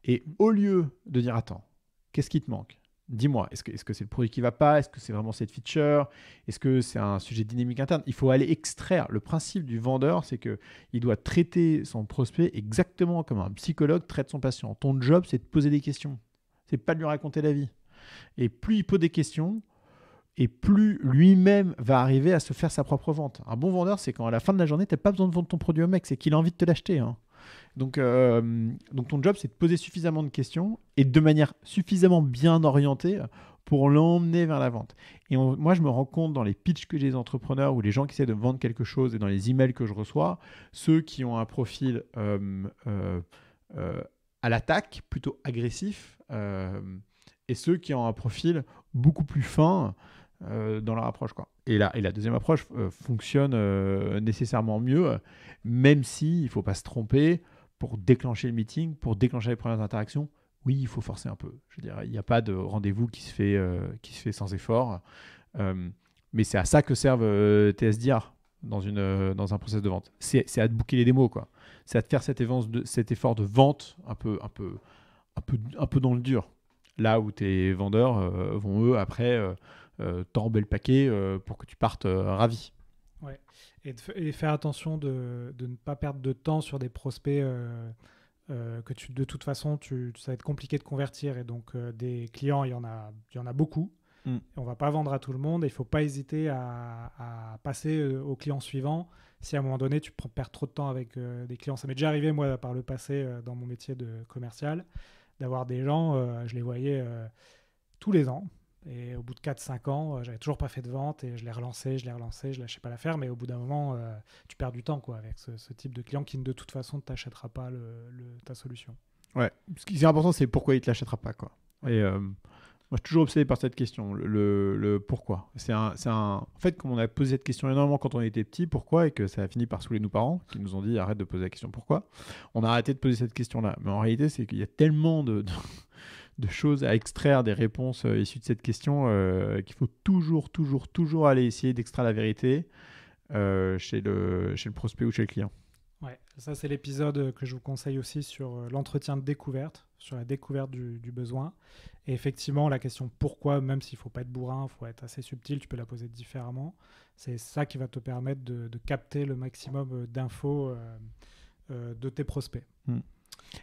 [SPEAKER 2] Et au lieu de dire, attends, qu'est-ce qui te manque? Dis-moi, est-ce que c'est le produit qui ne va pas? Est-ce que c'est vraiment cette feature? Est-ce que c'est un sujet dynamique interne? Il faut aller extraire. Le principe du vendeur, c'est qu'il doit traiter son prospect exactement comme un psychologue traite son patient. Ton job, c'est de poser des questions. C'est pas de lui raconter la vie. Et plus il pose des questions, et plus lui-même va arriver à se faire sa propre vente. Un bon vendeur, c'est quand à la fin de la journée, tu n'as pas besoin de vendre ton produit au mec, c'est qu'il a envie de te l'acheter, hein. Donc ton job, c'est de poser suffisamment de questions et de manière suffisamment bien orientée pour l'emmener vers la vente. Et moi, je me rends compte dans les pitchs que j'ai des entrepreneurs ou les gens qui essaient de vendre quelque chose et dans les emails que je reçois, ceux qui ont un profil à l'attaque, plutôt agressif, et ceux qui ont un profil beaucoup plus fin dans leur approche, quoi. Et la deuxième approche fonctionne nécessairement mieux, même s'il ne faut pas se tromper. Pour déclencher le meeting, pour déclencher les premières interactions, oui, il faut forcer un peu. Je veux dire, il n'y a pas de rendez-vous qui se fait sans effort. Mais c'est à ça que servent TSDR dans un process de vente. C'est à te booker les démos, quoi. C'est à te faire cet effort de vente un peu dans le dur. Là où tes vendeurs vont, eux, après, t'enrober le paquet pour que tu partes ravi.
[SPEAKER 1] Ouais. Et faire attention de ne pas perdre de temps sur des prospects que de toute façon, ça va être compliqué de convertir. Et donc, des clients, il y en a beaucoup. Et on ne va pas vendre à tout le monde. Il ne faut pas hésiter à passer au client suivant si à un moment donné, tu perds trop de temps avec des clients. Ça m'est déjà arrivé, moi, par le passé, dans mon métier de commercial, d'avoir des gens, je les voyais tous les ans. Et au bout de 4-5 ans, j'avais toujours pas fait de vente et je les relançais, je lâchais pas l'affaire. Mais au bout d'un moment, tu perds du temps quoi, avec ce type de client qui, de toute façon, ne t'achètera pas ta solution.
[SPEAKER 2] Ouais. Ce qui est important, c'est pourquoi il ne te l'achètera pas, quoi. Et moi, je suis toujours obsédé par cette question, le pourquoi. En fait, comme on a posé cette question énormément quand on était petit, pourquoi, et que ça a fini par saouler nos parents, qui nous ont dit arrête de poser la question pourquoi, on a arrêté de poser cette question-là. Mais en réalité, c'est qu'il y a tellement de choses à extraire des réponses issues de cette question qu'il faut toujours aller essayer d'extraire la vérité chez le prospect ou chez le client.
[SPEAKER 1] Ouais, ça c'est l'épisode que je vous conseille aussi sur l'entretien de découverte, sur la découverte du besoin. Et effectivement, la question pourquoi, même s'il ne faut pas être bourrin, il faut être assez subtil, tu peux la poser différemment. C'est ça qui va te permettre de capter le maximum d'infos de tes prospects.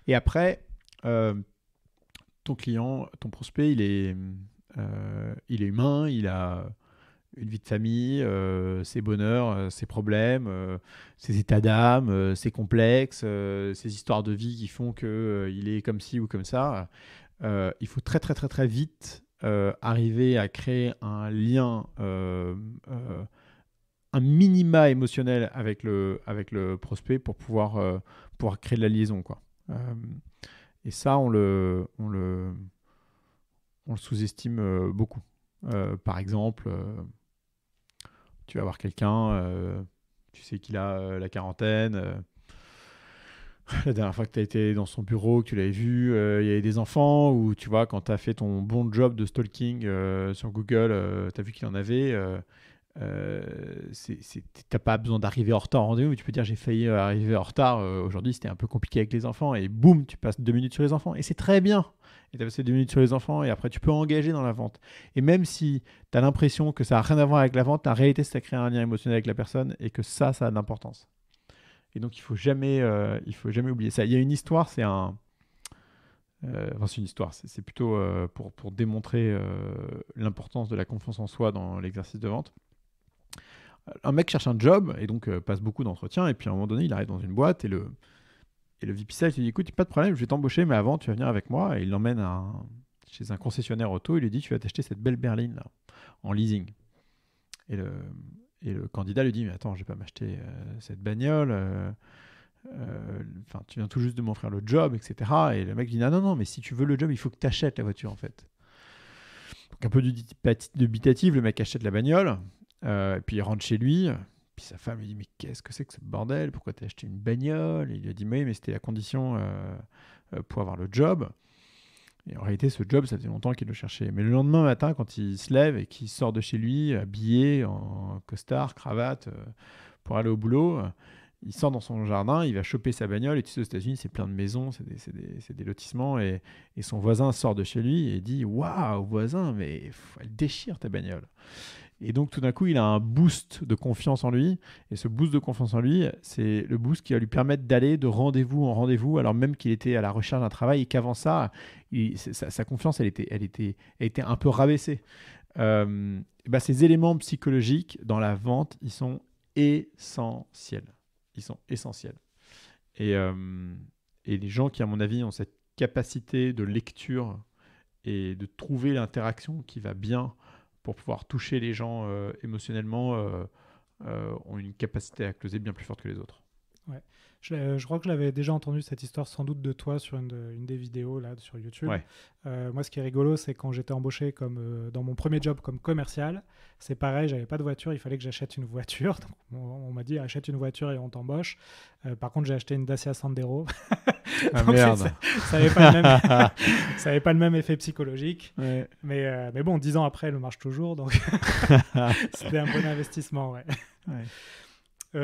[SPEAKER 2] Et après, ton client, ton prospect, il est humain, il a une vie de famille, ses bonheurs, ses problèmes, ses états d'âme, ses complexes, ses histoires de vie qui font qu'il est comme ci ou comme ça. Il faut très très très très vite arriver à créer un lien, un minima émotionnel avec le prospect pour pouvoir créer de la liaison, quoi. Et ça, on le sous-estime beaucoup. Par exemple, tu vas voir quelqu'un, tu sais qu'il a la quarantaine. La dernière fois que tu as été dans son bureau, que tu l'avais vu, il y avait des enfants, ou tu vois, quand tu as fait ton bon job de stalking sur Google, tu as vu qu'il en avait. T'as pas besoin d'arriver en retard en rendez-vous. Tu peux dire j'ai failli arriver en retard. Aujourd'hui, c'était un peu compliqué avec les enfants. Et boum, tu passes 2 minutes sur les enfants. Et c'est très bien. Et tu as passé 2 minutes sur les enfants. Et après, tu peux engager dans la vente. Et même si tu as l'impression que ça n'a rien à voir avec la vente, en réalité, ça crée un lien émotionnel avec la personne. Et que ça a de l'importance. Et donc, il faut jamais oublier ça. Il y a une histoire, c'est une histoire. C'est plutôt pour démontrer l'importance de la confiance en soi dans l'exercice de vente. Un mec cherche un job et donc passe beaucoup d'entretiens, et puis à un moment donné il arrive dans une boîte et le VP Sales lui dit écoute, pas de problème, je vais t'embaucher, mais avant tu vas venir avec moi. Et il l'emmène chez un concessionnaire auto. Il lui dit tu vas t'acheter cette belle berline là, en leasing. Et le candidat lui dit mais attends, je vais pas m'acheter cette bagnole, tu viens tout juste de m'offrir le job, etc. Et le mec dit non, mais si tu veux le job, il faut que tu achètes la voiture en fait. Donc un peu dubitatif, le mec achète la bagnole. Et puis il rentre chez lui, puis sa femme lui dit mais qu'est-ce que c'est que ce bordel, pourquoi t'as acheté une bagnole? Et il lui a dit mais c'était la condition pour avoir le job. Et en réalité ce job ça faisait longtemps qu'il le cherchait. Mais le lendemain matin quand il se lève et qu'il sort de chez lui habillé en costard, cravate pour aller au boulot, il sort dans son jardin, il va choper sa bagnole. Et tu sais, aux États-Unis c'est plein de maisons, c'est des lotissements, et son voisin sort de chez lui et dit waouh voisin, mais elle déchire ta bagnole. Et donc, tout d'un coup, il a un boost de confiance en lui. Et ce boost de confiance en lui, c'est le boost qui va lui permettre d'aller de rendez-vous en rendez-vous, alors même qu'il était à la recherche d'un travail et qu'avant ça, sa confiance, elle était un peu rabaissée. Ces éléments psychologiques dans la vente, ils sont essentiels. Et les gens qui, à mon avis, ont cette capacité de lecture et de trouver l'interaction qui va bien pour pouvoir toucher les gens émotionnellement, ont une capacité à closer bien plus forte que les autres.
[SPEAKER 1] Ouais. Je crois que je l'avais déjà entendu cette histoire sans doute de toi sur une des vidéos là sur YouTube.
[SPEAKER 2] Ouais.
[SPEAKER 1] Moi, ce qui est rigolo, c'est quand j'étais embauché dans mon premier job comme commercial, c'est pareil, j'avais pas de voiture, il fallait que j'achète une voiture. Donc, on m'a dit achète une voiture et on t'embauche. Par contre, j'ai acheté une Dacia Sandero.
[SPEAKER 2] Ah merde.
[SPEAKER 1] Ça avait pas le même effet psychologique. Ouais. Mais bon, 10 ans après, elle marche toujours, donc c'était un bon investissement. Ouais.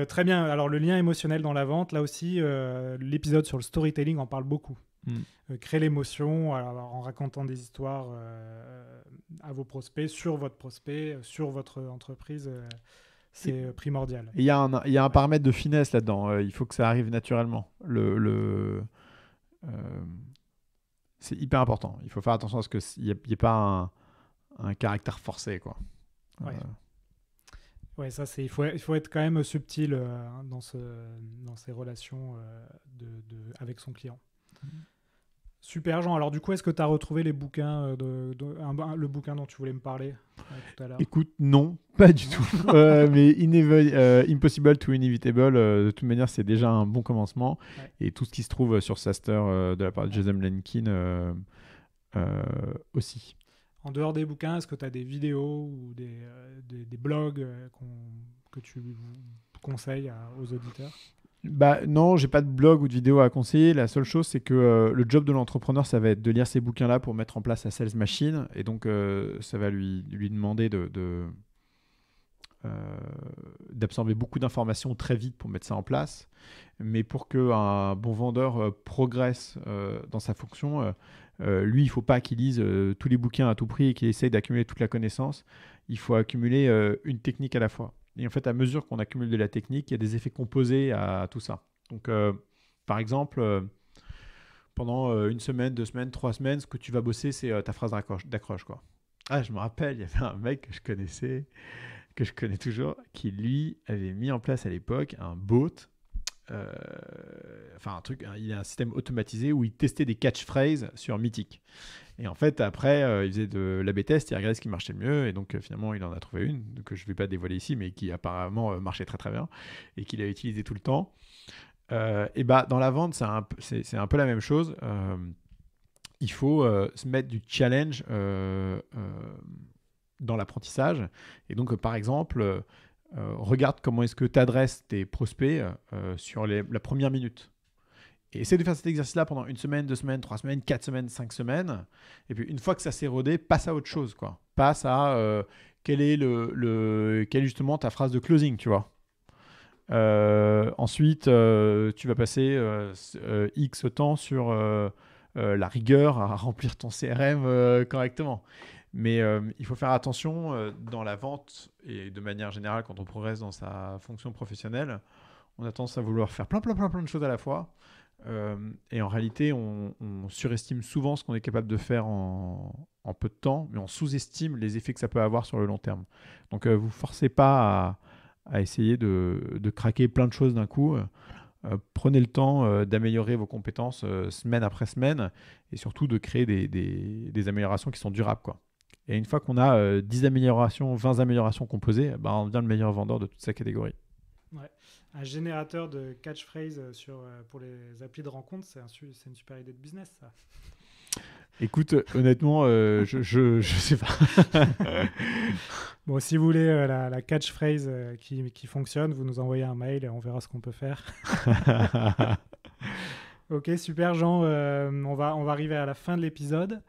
[SPEAKER 1] Très bien. Alors, le lien émotionnel dans la vente, là aussi, l'épisode sur le storytelling en parle beaucoup. Créer l'émotion en racontant des histoires à vos prospects, sur votre prospect, sur votre entreprise, c'est primordial.
[SPEAKER 2] Il y a un paramètre de finesse là-dedans. Il faut que ça arrive naturellement. C'est hyper important. Il faut faire attention à ce qu'il n'y ait pas un caractère forcé, quoi.
[SPEAKER 1] Ouais. Ouais, ça, il faut être quand même subtil dans ces relations avec son client. Super, Jean. Alors, du coup, est-ce que tu as retrouvé les bouquins, le bouquin dont tu voulais me parler tout à l'heure?
[SPEAKER 2] Écoute, non, pas du tout. Mais Impossible to Inevitable, de toute manière, c'est déjà un bon commencement.
[SPEAKER 1] Ouais.
[SPEAKER 2] Et tout ce qui se trouve sur Saster de la part de Jason Lenkin aussi.
[SPEAKER 1] En dehors des bouquins, est-ce que tu as des vidéos ou des blogs que tu conseilles aux auditeurs?
[SPEAKER 2] Bah non, j'ai pas de blog ou de vidéo à conseiller. La seule chose, c'est que le job de l'entrepreneur, ça va être de lire ces bouquins-là pour mettre en place sa sales machine. Et donc, ça va lui demander d'absorber beaucoup d'informations très vite pour mettre ça en place. Mais pour qu'un bon vendeur progresse dans sa fonction, lui, il ne faut pas qu'il lise tous les bouquins à tout prix et qu'il essaye d'accumuler toute la connaissance. Il faut accumuler une technique à la fois. Et en fait, à mesure qu'on accumule de la technique, il y a des effets composés à tout ça. Donc, par exemple, pendant une semaine, 2 semaines, 3 semaines, ce que tu vas bosser, c'est ta phrase d'accroche, quoi. Ah, je me rappelle, il y avait un mec que je connaissais, que je connais toujours, qui lui avait mis en place à l'époque un bot, il a un système automatisé où il testait des catchphrases sur Mythic. Et en fait, après, il faisait de l'A/B test, il regardait ce qui marchait le mieux, et donc finalement, il en a trouvé une que je ne vais pas dévoiler ici, mais qui apparemment marchait très très bien, et qu'il a utilisé tout le temps. Et bah, dans la vente, c'est un peu la même chose. Il faut se mettre du challenge dans l'apprentissage. Et donc, par exemple, regarde comment est-ce que tu adresses tes prospects sur la première minute. Et essaie de faire cet exercice-là pendant 1 semaine, 2 semaines, 3 semaines, 4 semaines, 5 semaines. Et puis, une fois que ça s'est rodé, passe à autre chose, quoi. Passe à quelle est justement ta phrase de closing, tu vois. Ensuite, tu vas passer X temps sur la rigueur à remplir ton CRM correctement. Mais il faut faire attention dans la vente et de manière générale quand on progresse dans sa fonction professionnelle. On a tendance à vouloir faire plein de choses à la fois. Et en réalité, on surestime souvent ce qu'on est capable de faire en peu de temps, mais on sous-estime les effets que ça peut avoir sur le long terme. Donc, vous ne forcez pas à essayer de craquer plein de choses d'un coup. Prenez le temps d'améliorer vos compétences semaine après semaine et surtout de créer des améliorations qui sont durables, quoi. Et une fois qu'on a 10 améliorations, 20 améliorations composées, bah, on devient le meilleur vendeur de toute sa catégorie.
[SPEAKER 1] Ouais. Un générateur de catchphrases pour les applis de rencontre, c'est une super idée de business, ça.
[SPEAKER 2] Écoute, honnêtement, je sais pas.
[SPEAKER 1] Bon, si vous voulez la catchphrase qui fonctionne, vous nous envoyez un mail et on verra ce qu'on peut faire. Ok, super, Jean. On va arriver à la fin de l'épisode.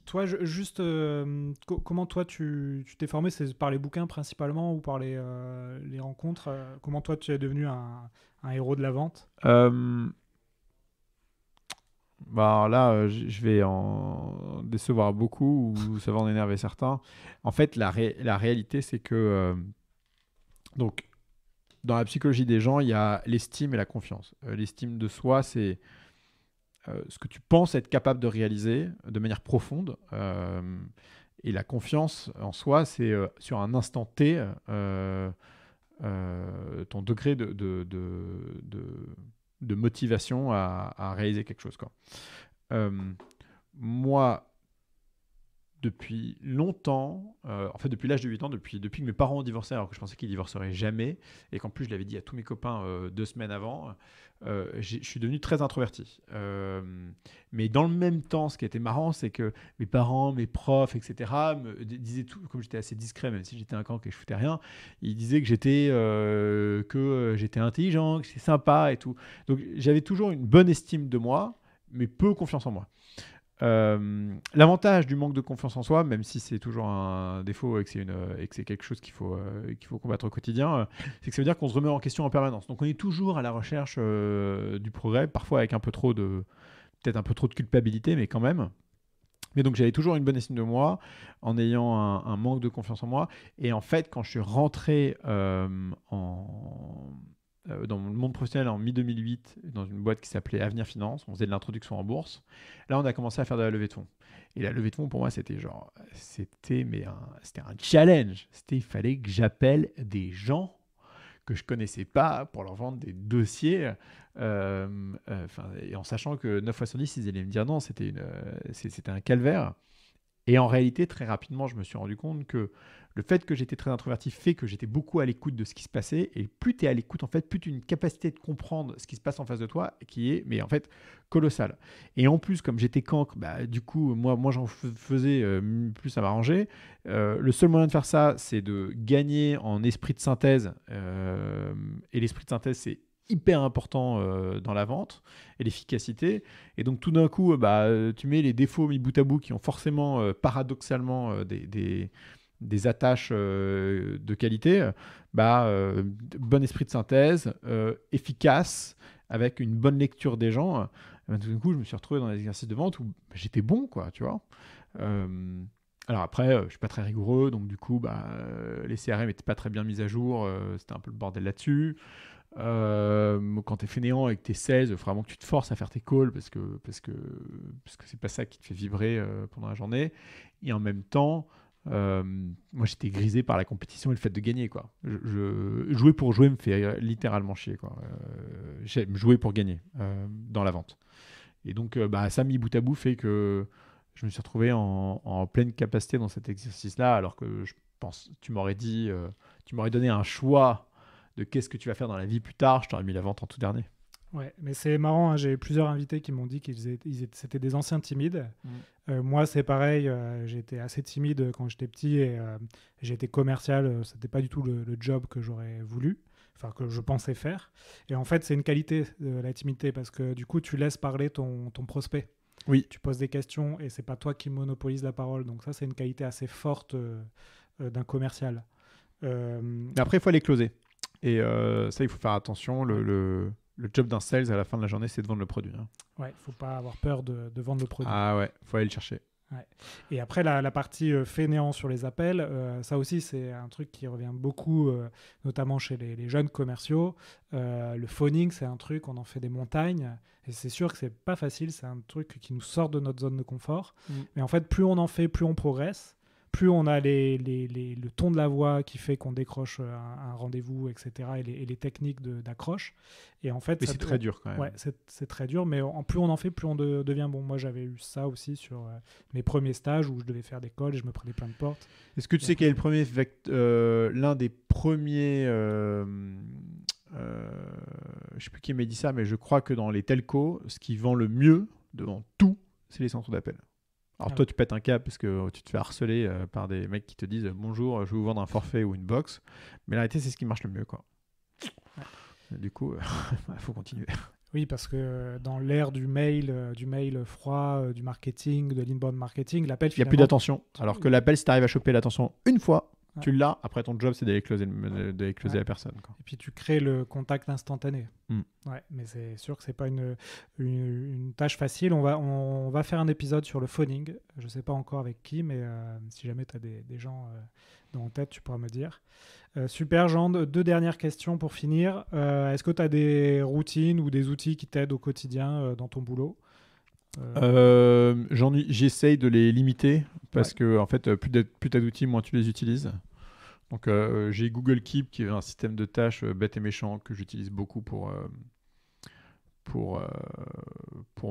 [SPEAKER 1] Toi, comment toi tu t'es formé? C'est par les bouquins principalement ou par les rencontres? Comment toi tu es devenu un héros de la vente?
[SPEAKER 2] Bah là, je vais en décevoir beaucoup ou ça va en énerver certains. En fait, la réalité, c'est que donc, dans la psychologie des gens, il y a l'estime et la confiance. L'estime de soi, c'est ce que tu penses être capable de réaliser de manière profonde. Et la confiance en soi, c'est sur un instant T, ton degré de motivation à réaliser quelque chose, quoi. Moi, depuis longtemps, en fait depuis l'âge de 8 ans, depuis que mes parents ont divorcé, alors que je pensais qu'ils divorceraient jamais, et qu'en plus je l'avais dit à tous mes copains 2 semaines avant, je suis devenu très introverti. Mais dans le même temps, ce qui était marrant, c'est que mes parents, mes profs, etc., me disaient tout, comme j'étais assez discret, même si j'étais un camp et que je foutais rien, ils disaient que j'étais intelligent, que j'étais sympa et tout. Donc j'avais toujours une bonne estime de moi, mais peu confiance en moi. L'avantage du manque de confiance en soi, même si c'est toujours un défaut et que c'est quelque chose qu'il faut combattre au quotidien, c'est que ça veut dire qu'on se remet en question en permanence. Donc on est toujours à la recherche du progrès, parfois avec peut-être un peu trop de culpabilité, mais quand même. Mais donc j'avais toujours une bonne estime de moi en ayant un manque de confiance en moi. Et en fait, quand je suis rentré dans le monde professionnel en mi-2008 dans une boîte qui s'appelait Avenir Finance. On faisait de l'introduction en bourse. Là, on a commencé à faire de la levée de fonds. Et la levée de fonds, pour moi, c'était un challenge. Il fallait que j'appelle des gens que je ne connaissais pas pour leur vendre des dossiers. Et en sachant que 9 fois sur 10, ils allaient me dire non, c'était un calvaire. Et en réalité, très rapidement, je me suis rendu compte que le fait que j'étais très introverti fait que j'étais beaucoup à l'écoute de ce qui se passait. Et plus tu es à l'écoute, en fait, plus tu as une capacité de comprendre ce qui se passe en face de toi qui est, mais en fait, colossale. Et en plus, comme j'étais cancre, du coup, moi j'en faisais, plus ça m'arrangeait. Le seul moyen de faire ça, c'est de gagner en esprit de synthèse. Et l'esprit de synthèse, c'est hyper important dans la vente et l'efficacité. Et donc tout d'un coup, tu mets les défauts mis bout à bout qui ont forcément, paradoxalement, des attaches de qualité. Bon esprit de synthèse, efficace, avec une bonne lecture des gens. Tout d'un coup, je me suis retrouvé dans des exercices de vente où j'étais bon, quoi, tu vois. Alors après, je suis pas très rigoureux, donc du coup, les CRM n'étaient pas très bien mis à jour. C'était un peu le bordel là-dessus. Quand tu es fainéant et que tu es sales, il faut vraiment que tu te forces à faire tes calls parce que c'est pas ça qui te fait vibrer pendant la journée. Et en même temps, moi j'étais grisé par la compétition et le fait de gagner, quoi. Jouer pour jouer me fait littéralement chier, quoi. J'aime jouer pour gagner dans la vente. Et donc ça mis bout à bout fait que je me suis retrouvé en pleine capacité dans cet exercice-là, alors que je pense, tu m'aurais donné un choix de qu'est-ce que tu vas faire dans la vie plus tard, je t'aurais mis la vente en tout dernier.
[SPEAKER 1] Ouais, mais c'est marrant, hein, j'ai eu plusieurs invités qui m'ont dit c'était des anciens timides. Moi, c'est pareil, j'étais assez timide quand j'étais petit et j'ai été commercial, c'était pas du tout le job que j'aurais voulu, enfin que je pensais faire. Et en fait, c'est une qualité de la timidité parce que du coup, tu laisses parler ton prospect.
[SPEAKER 2] Oui.
[SPEAKER 1] Tu poses des questions et c'est pas toi qui monopolise la parole. Donc ça, c'est une qualité assez forte d'un commercial.
[SPEAKER 2] Après, il faut aller closer. Et ça, il faut faire attention. Le job d'un sales à la fin de la journée, c'est de vendre le produit. Hein.
[SPEAKER 1] Ouais, il ne faut pas avoir peur de vendre le produit.
[SPEAKER 2] Ah ouais, il faut aller le chercher.
[SPEAKER 1] Ouais. Et après, la partie fainéant sur les appels, ça aussi, c'est un truc qui revient beaucoup, notamment chez les jeunes commerciaux. Le phoning, c'est un truc, on en fait des montagnes. Et c'est sûr que c'est pas facile, c'est un truc qui nous sort de notre zone de confort. Mais en fait, plus on en fait, plus on progresse. Plus on a le ton de la voix qui fait qu'on décroche un rendez-vous, etc., et les techniques d'accroche. Et en fait,
[SPEAKER 2] mais c'est très dur quand même.
[SPEAKER 1] Ouais, c'est très dur, mais plus on en fait, plus on devient bon. Moi, j'avais eu ça aussi sur mes premiers stages où je devais faire des calls et je me prenais plein de portes.
[SPEAKER 2] Est-ce que tu sais quel est l'un des premiers... je ne sais plus qui m'a dit ça, mais je crois que dans les telcos, ce qui vend le mieux devant tout, c'est les centres d'appel. Alors toi, tu pètes un câble parce que tu te fais harceler par des mecs qui te disent « Bonjour, je vais vous vendre un forfait ou une box ». Mais la réalité, c'est ce qui marche le mieux, quoi. Ouais. Du coup, il faut continuer.
[SPEAKER 1] Oui, parce que dans l'ère du mail froid, du marketing, de l'inbound marketing, l'appel
[SPEAKER 2] finalement... Il n'y a plus d'attention. Alors que l'appel, si tu arrives à choper l'attention une fois, tu l'as. Après, ton job, c'est d'aller closer la personne. Quoi.
[SPEAKER 1] Et puis, tu crées le contact instantané. Ouais, mais c'est sûr que ce n'est pas une tâche facile. On va faire un épisode sur le phoning. Je ne sais pas encore avec qui, mais si jamais tu as des gens dans tête, tu pourras me dire. Super, Jean. 2 dernières questions pour finir. Est-ce que tu as des routines ou des outils qui t'aident au quotidien dans ton boulot ?
[SPEAKER 2] J'essaye de les limiter parce que en fait, plus tu as d'outils, moins tu les utilises. Donc, j'ai Google Keep qui est un système de tâches bête et méchant que j'utilise beaucoup pour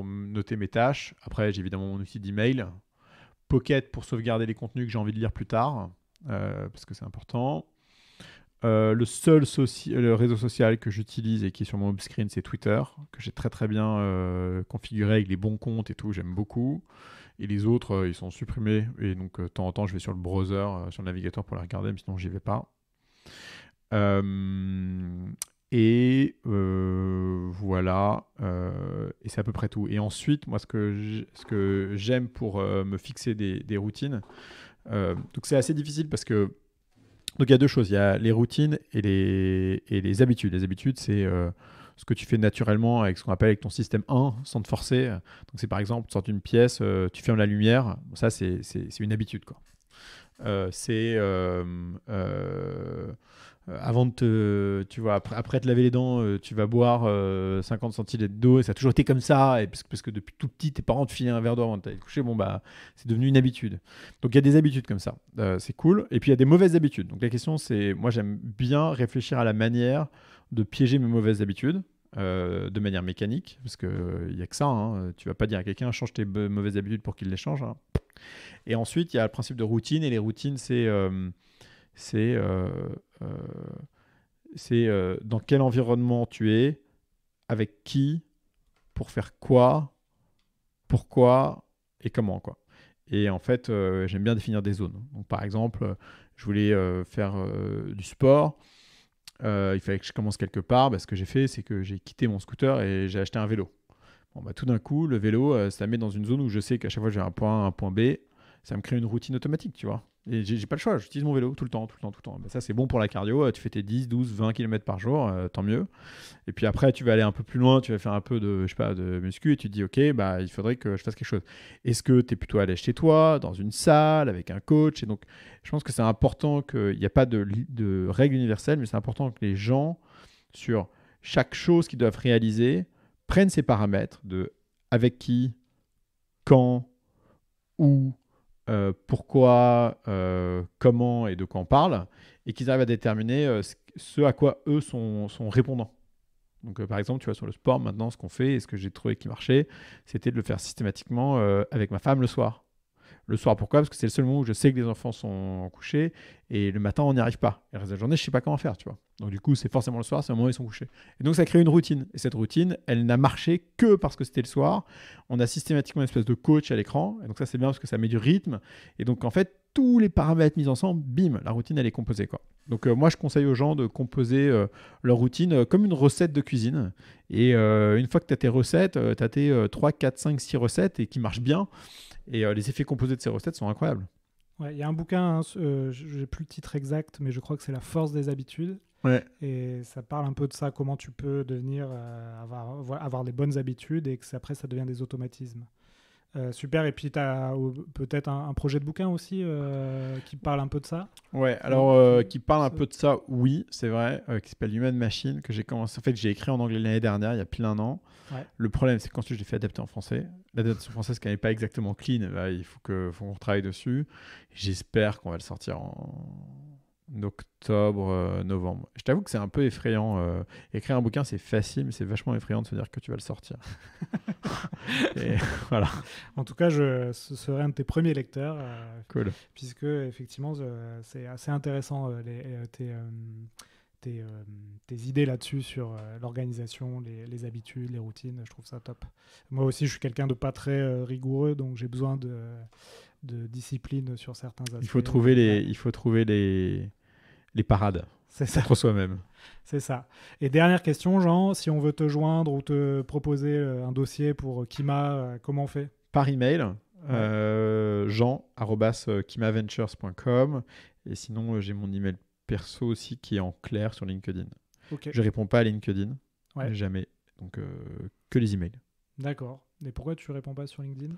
[SPEAKER 2] noter mes tâches. Après, j'ai évidemment mon outil d'email. Pocket pour sauvegarder les contenus que j'ai envie de lire plus tard parce que c'est important. Le seul le réseau social que j'utilise et qui est sur mon home screen, c'est Twitter, que j'ai très très bien configuré avec les bons comptes et tout, j'aime beaucoup. Et les autres, ils sont supprimés. Et donc, de temps en temps, je vais sur le browser, sur le navigateur pour les regarder, mais sinon, j'y vais pas. Voilà. Et c'est à peu près tout. Et ensuite, moi, ce que j'aime pour me fixer des routines, donc c'est assez difficile parce que donc il y a 2 choses, il y a les routines et les habitudes. Les habitudes, c'est ce que tu fais naturellement avec ce qu'on appelle avec ton système 1, sans te forcer. Donc c'est par exemple, tu sors d'une pièce, tu fermes la lumière, ça c'est une habitude, quoi. C'est avant de tu vois, après te laver les dents, tu vas boire 50 centilitres d'eau, et ça a toujours été comme ça, et parce que depuis tout petit, tes parents te filaient un verre d'eau avant d'aller te coucher, bon bah c'est devenu une habitude. Donc il y a des habitudes comme ça, c'est cool. Et puis il y a des mauvaises habitudes. Donc la question c'est, moi j'aime bien réfléchir à la manière de piéger mes mauvaises habitudes. De manière mécanique, parce qu'il n'y a que ça, hein. Tu vas pas dire à quelqu'un change tes mauvaises habitudes pour qu'il les change, hein. Et ensuite il y a le principe de routine, et les routines c'est dans quel environnement tu es, avec qui, pour faire quoi, pourquoi et comment, quoi. Et en fait, j'aime bien définir des zones. Donc, par exemple, je voulais faire du sport. Il fallait que je commence quelque part. Ce que j'ai fait, c'est que j'ai quitté mon scooter et j'ai acheté un vélo. Bon, tout d'un coup, le vélo, ça me met dans une zone où je sais qu'à chaque fois que j'ai un point A, un point B, ça me crée une routine automatique, tu vois. Et j'ai pas le choix, j'utilise mon vélo tout le temps. Ça, c'est bon pour la cardio. Tu fais tes 10, 12, 20 km par jour, tant mieux. Et puis après, tu vas aller un peu plus loin, tu vas faire un peu de, de muscu, et tu te dis, OK, il faudrait que je fasse quelque chose. Est-ce que tu es plutôt allé chez toi, dans une salle, avec un coach? Et donc, je pense que c'est important qu'il n'y a pas de règle universelle, mais c'est important que les gens, sur chaque chose qu'ils doivent réaliser, prennent ces paramètres de avec qui, quand, où, pourquoi, comment et de quoi on parle, et qu'ils arrivent à déterminer ce à quoi eux sont répondants. Donc par exemple, tu vois, sur le sport, maintenant, ce qu'on fait et ce que j'ai trouvé qui marchait, c'était de le faire systématiquement avec ma femme le soir. Le soir, pourquoi? Parce que c'est le seul moment où je sais que les enfants sont couchés, et le matin, on n'y arrive pas. Et le reste de la journée, je ne sais pas comment faire, tu vois. Donc du coup, c'est forcément le soir, c'est le moment où ils sont couchés. Et donc ça crée une routine. Et cette routine, elle n'a marché que parce que c'était le soir. On a systématiquement une espèce de coach à l'écran. Et donc ça, c'est bien parce que ça met du rythme. Et donc en fait, tous les paramètres mis ensemble, bim, la routine, elle est composée, quoi. Donc moi, je conseille aux gens de composer leur routine comme une recette de cuisine. Et une fois que tu as tes recettes, tu as tes 3, 4, 5, 6 recettes et qui marchent bien. Et les effets composés de ces recettes sont incroyables.
[SPEAKER 1] Ouais, il y a un bouquin, je n'ai plus le titre exact, mais je crois que c'est La force des habitudes.
[SPEAKER 2] Ouais.
[SPEAKER 1] Et ça parle un peu de ça, comment tu peux devenir, avoir des bonnes habitudes et que après ça devient des automatismes. Super, et puis tu as peut-être un projet de bouquin aussi qui parle un peu de ça.
[SPEAKER 2] Ouais, alors qui parle un peu de ça, oui, c'est vrai, qui s'appelle Human Machine, que j'ai commencé. En fait, j'ai écrit en anglais l'année dernière, il y a plus d'1 an. Ouais. Le problème, c'est que quand je l'ai fait adapter en français, l'adaptation française qui n'est pas exactement clean, il faut qu'on travaille dessus. J'espère qu'on va le sortir en octobre, novembre. Je t'avoue que c'est un peu effrayant. Écrire un bouquin, c'est facile, mais c'est vachement effrayant de se dire que tu vas le sortir. Et voilà.
[SPEAKER 1] En tout cas, ce serait un de tes premiers lecteurs.
[SPEAKER 2] Cool.
[SPEAKER 1] Puisque, effectivement, c'est assez intéressant tes idées là-dessus sur l'organisation, les habitudes, les routines. Je trouve ça top. Moi aussi, je suis quelqu'un de pas très rigoureux, donc j'ai besoin de discipline sur certains aspects.
[SPEAKER 2] Il faut trouver les parades.
[SPEAKER 1] C'est ça.
[SPEAKER 2] Pour soi-même.
[SPEAKER 1] C'est ça. Et dernière question, Jean, si on veut te joindre ou te proposer un dossier pour Kima, comment on fait?
[SPEAKER 2] Par email, jean@kimaventures.com, et sinon j'ai mon email perso aussi qui est en clair sur LinkedIn. Okay. Je réponds pas à LinkedIn, jamais. Donc que les emails.
[SPEAKER 1] D'accord. Et pourquoi tu réponds pas sur LinkedIn?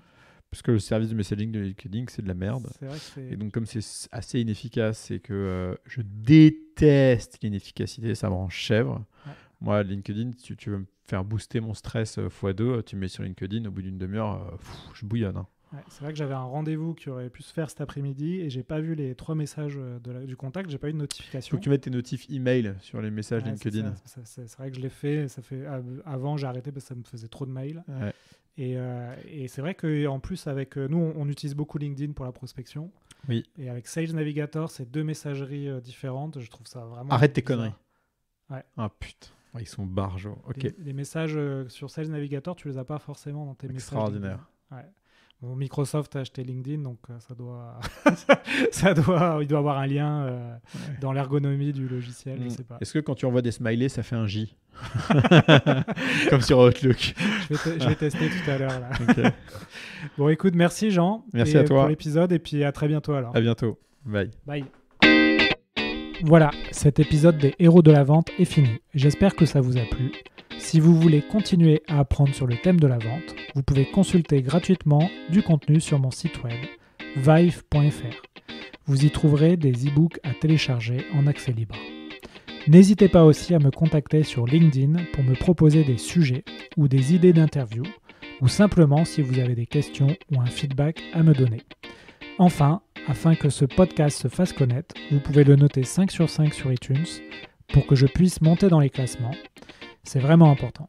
[SPEAKER 2] Parce que le service de messaging de LinkedIn, c'est de la merde.
[SPEAKER 1] C'est vrai que c'est...
[SPEAKER 2] Et donc, comme c'est assez inefficace, c'est que je déteste l'inefficacité, ça me rend chèvre. Ouais. Moi, LinkedIn, si tu veux me faire booster mon stress x2, tu me mets sur LinkedIn, au bout d'une demi-heure, je bouillonne. Hein.
[SPEAKER 1] Ouais, c'est vrai que j'avais un rendez-vous qui aurait pu se faire cet après-midi et j'ai pas vu les 3 messages du contact, j'ai pas eu de notification.
[SPEAKER 2] Faut que tu mettes tes notifs email sur les messages LinkedIn.
[SPEAKER 1] C'est vrai que je l'ai fait. Avant, j'ai arrêté parce que ça me faisait trop de mails. Ouais. Et c'est vrai qu'en plus, avec nous, on utilise beaucoup LinkedIn pour la prospection.
[SPEAKER 2] Oui.
[SPEAKER 1] Et avec Sales Navigator, c'est 2 messageries différentes. Je trouve ça vraiment...
[SPEAKER 2] Arrête tes conneries.
[SPEAKER 1] Ouais.
[SPEAKER 2] Ah putain, ils sont barjots. Okay.
[SPEAKER 1] Les messages sur Sales Navigator, tu les as pas forcément dans tes messages.
[SPEAKER 2] Extraordinaire.
[SPEAKER 1] Ouais. Bon, Microsoft a acheté LinkedIn, donc il doit avoir un lien dans l'ergonomie du logiciel, je sais pas.
[SPEAKER 2] Est-ce que quand tu envoies des smileys, ça fait un J? Comme sur Outlook.
[SPEAKER 1] Je vais tester tout à l'heure. Là. Okay. Bon, écoute, merci Jean.
[SPEAKER 2] Merci à toi
[SPEAKER 1] pour l'épisode, et puis à très bientôt alors.
[SPEAKER 2] À bientôt. Bye.
[SPEAKER 1] Bye. Voilà, cet épisode des Héros de la Vente est fini. J'espère que ça vous a plu. Si vous voulez continuer à apprendre sur le thème de la vente, vous pouvez consulter gratuitement du contenu sur mon site web, vive.fr. Vous y trouverez des e-books à télécharger en accès libre. N'hésitez pas aussi à me contacter sur LinkedIn pour me proposer des sujets ou des idées d'interview, ou simplement si vous avez des questions ou un feedback à me donner. Enfin, afin que ce podcast se fasse connaître, vous pouvez le noter 5 sur 5 sur iTunes pour que je puisse monter dans les classements. C'est vraiment important.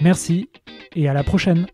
[SPEAKER 1] Merci et à la prochaine!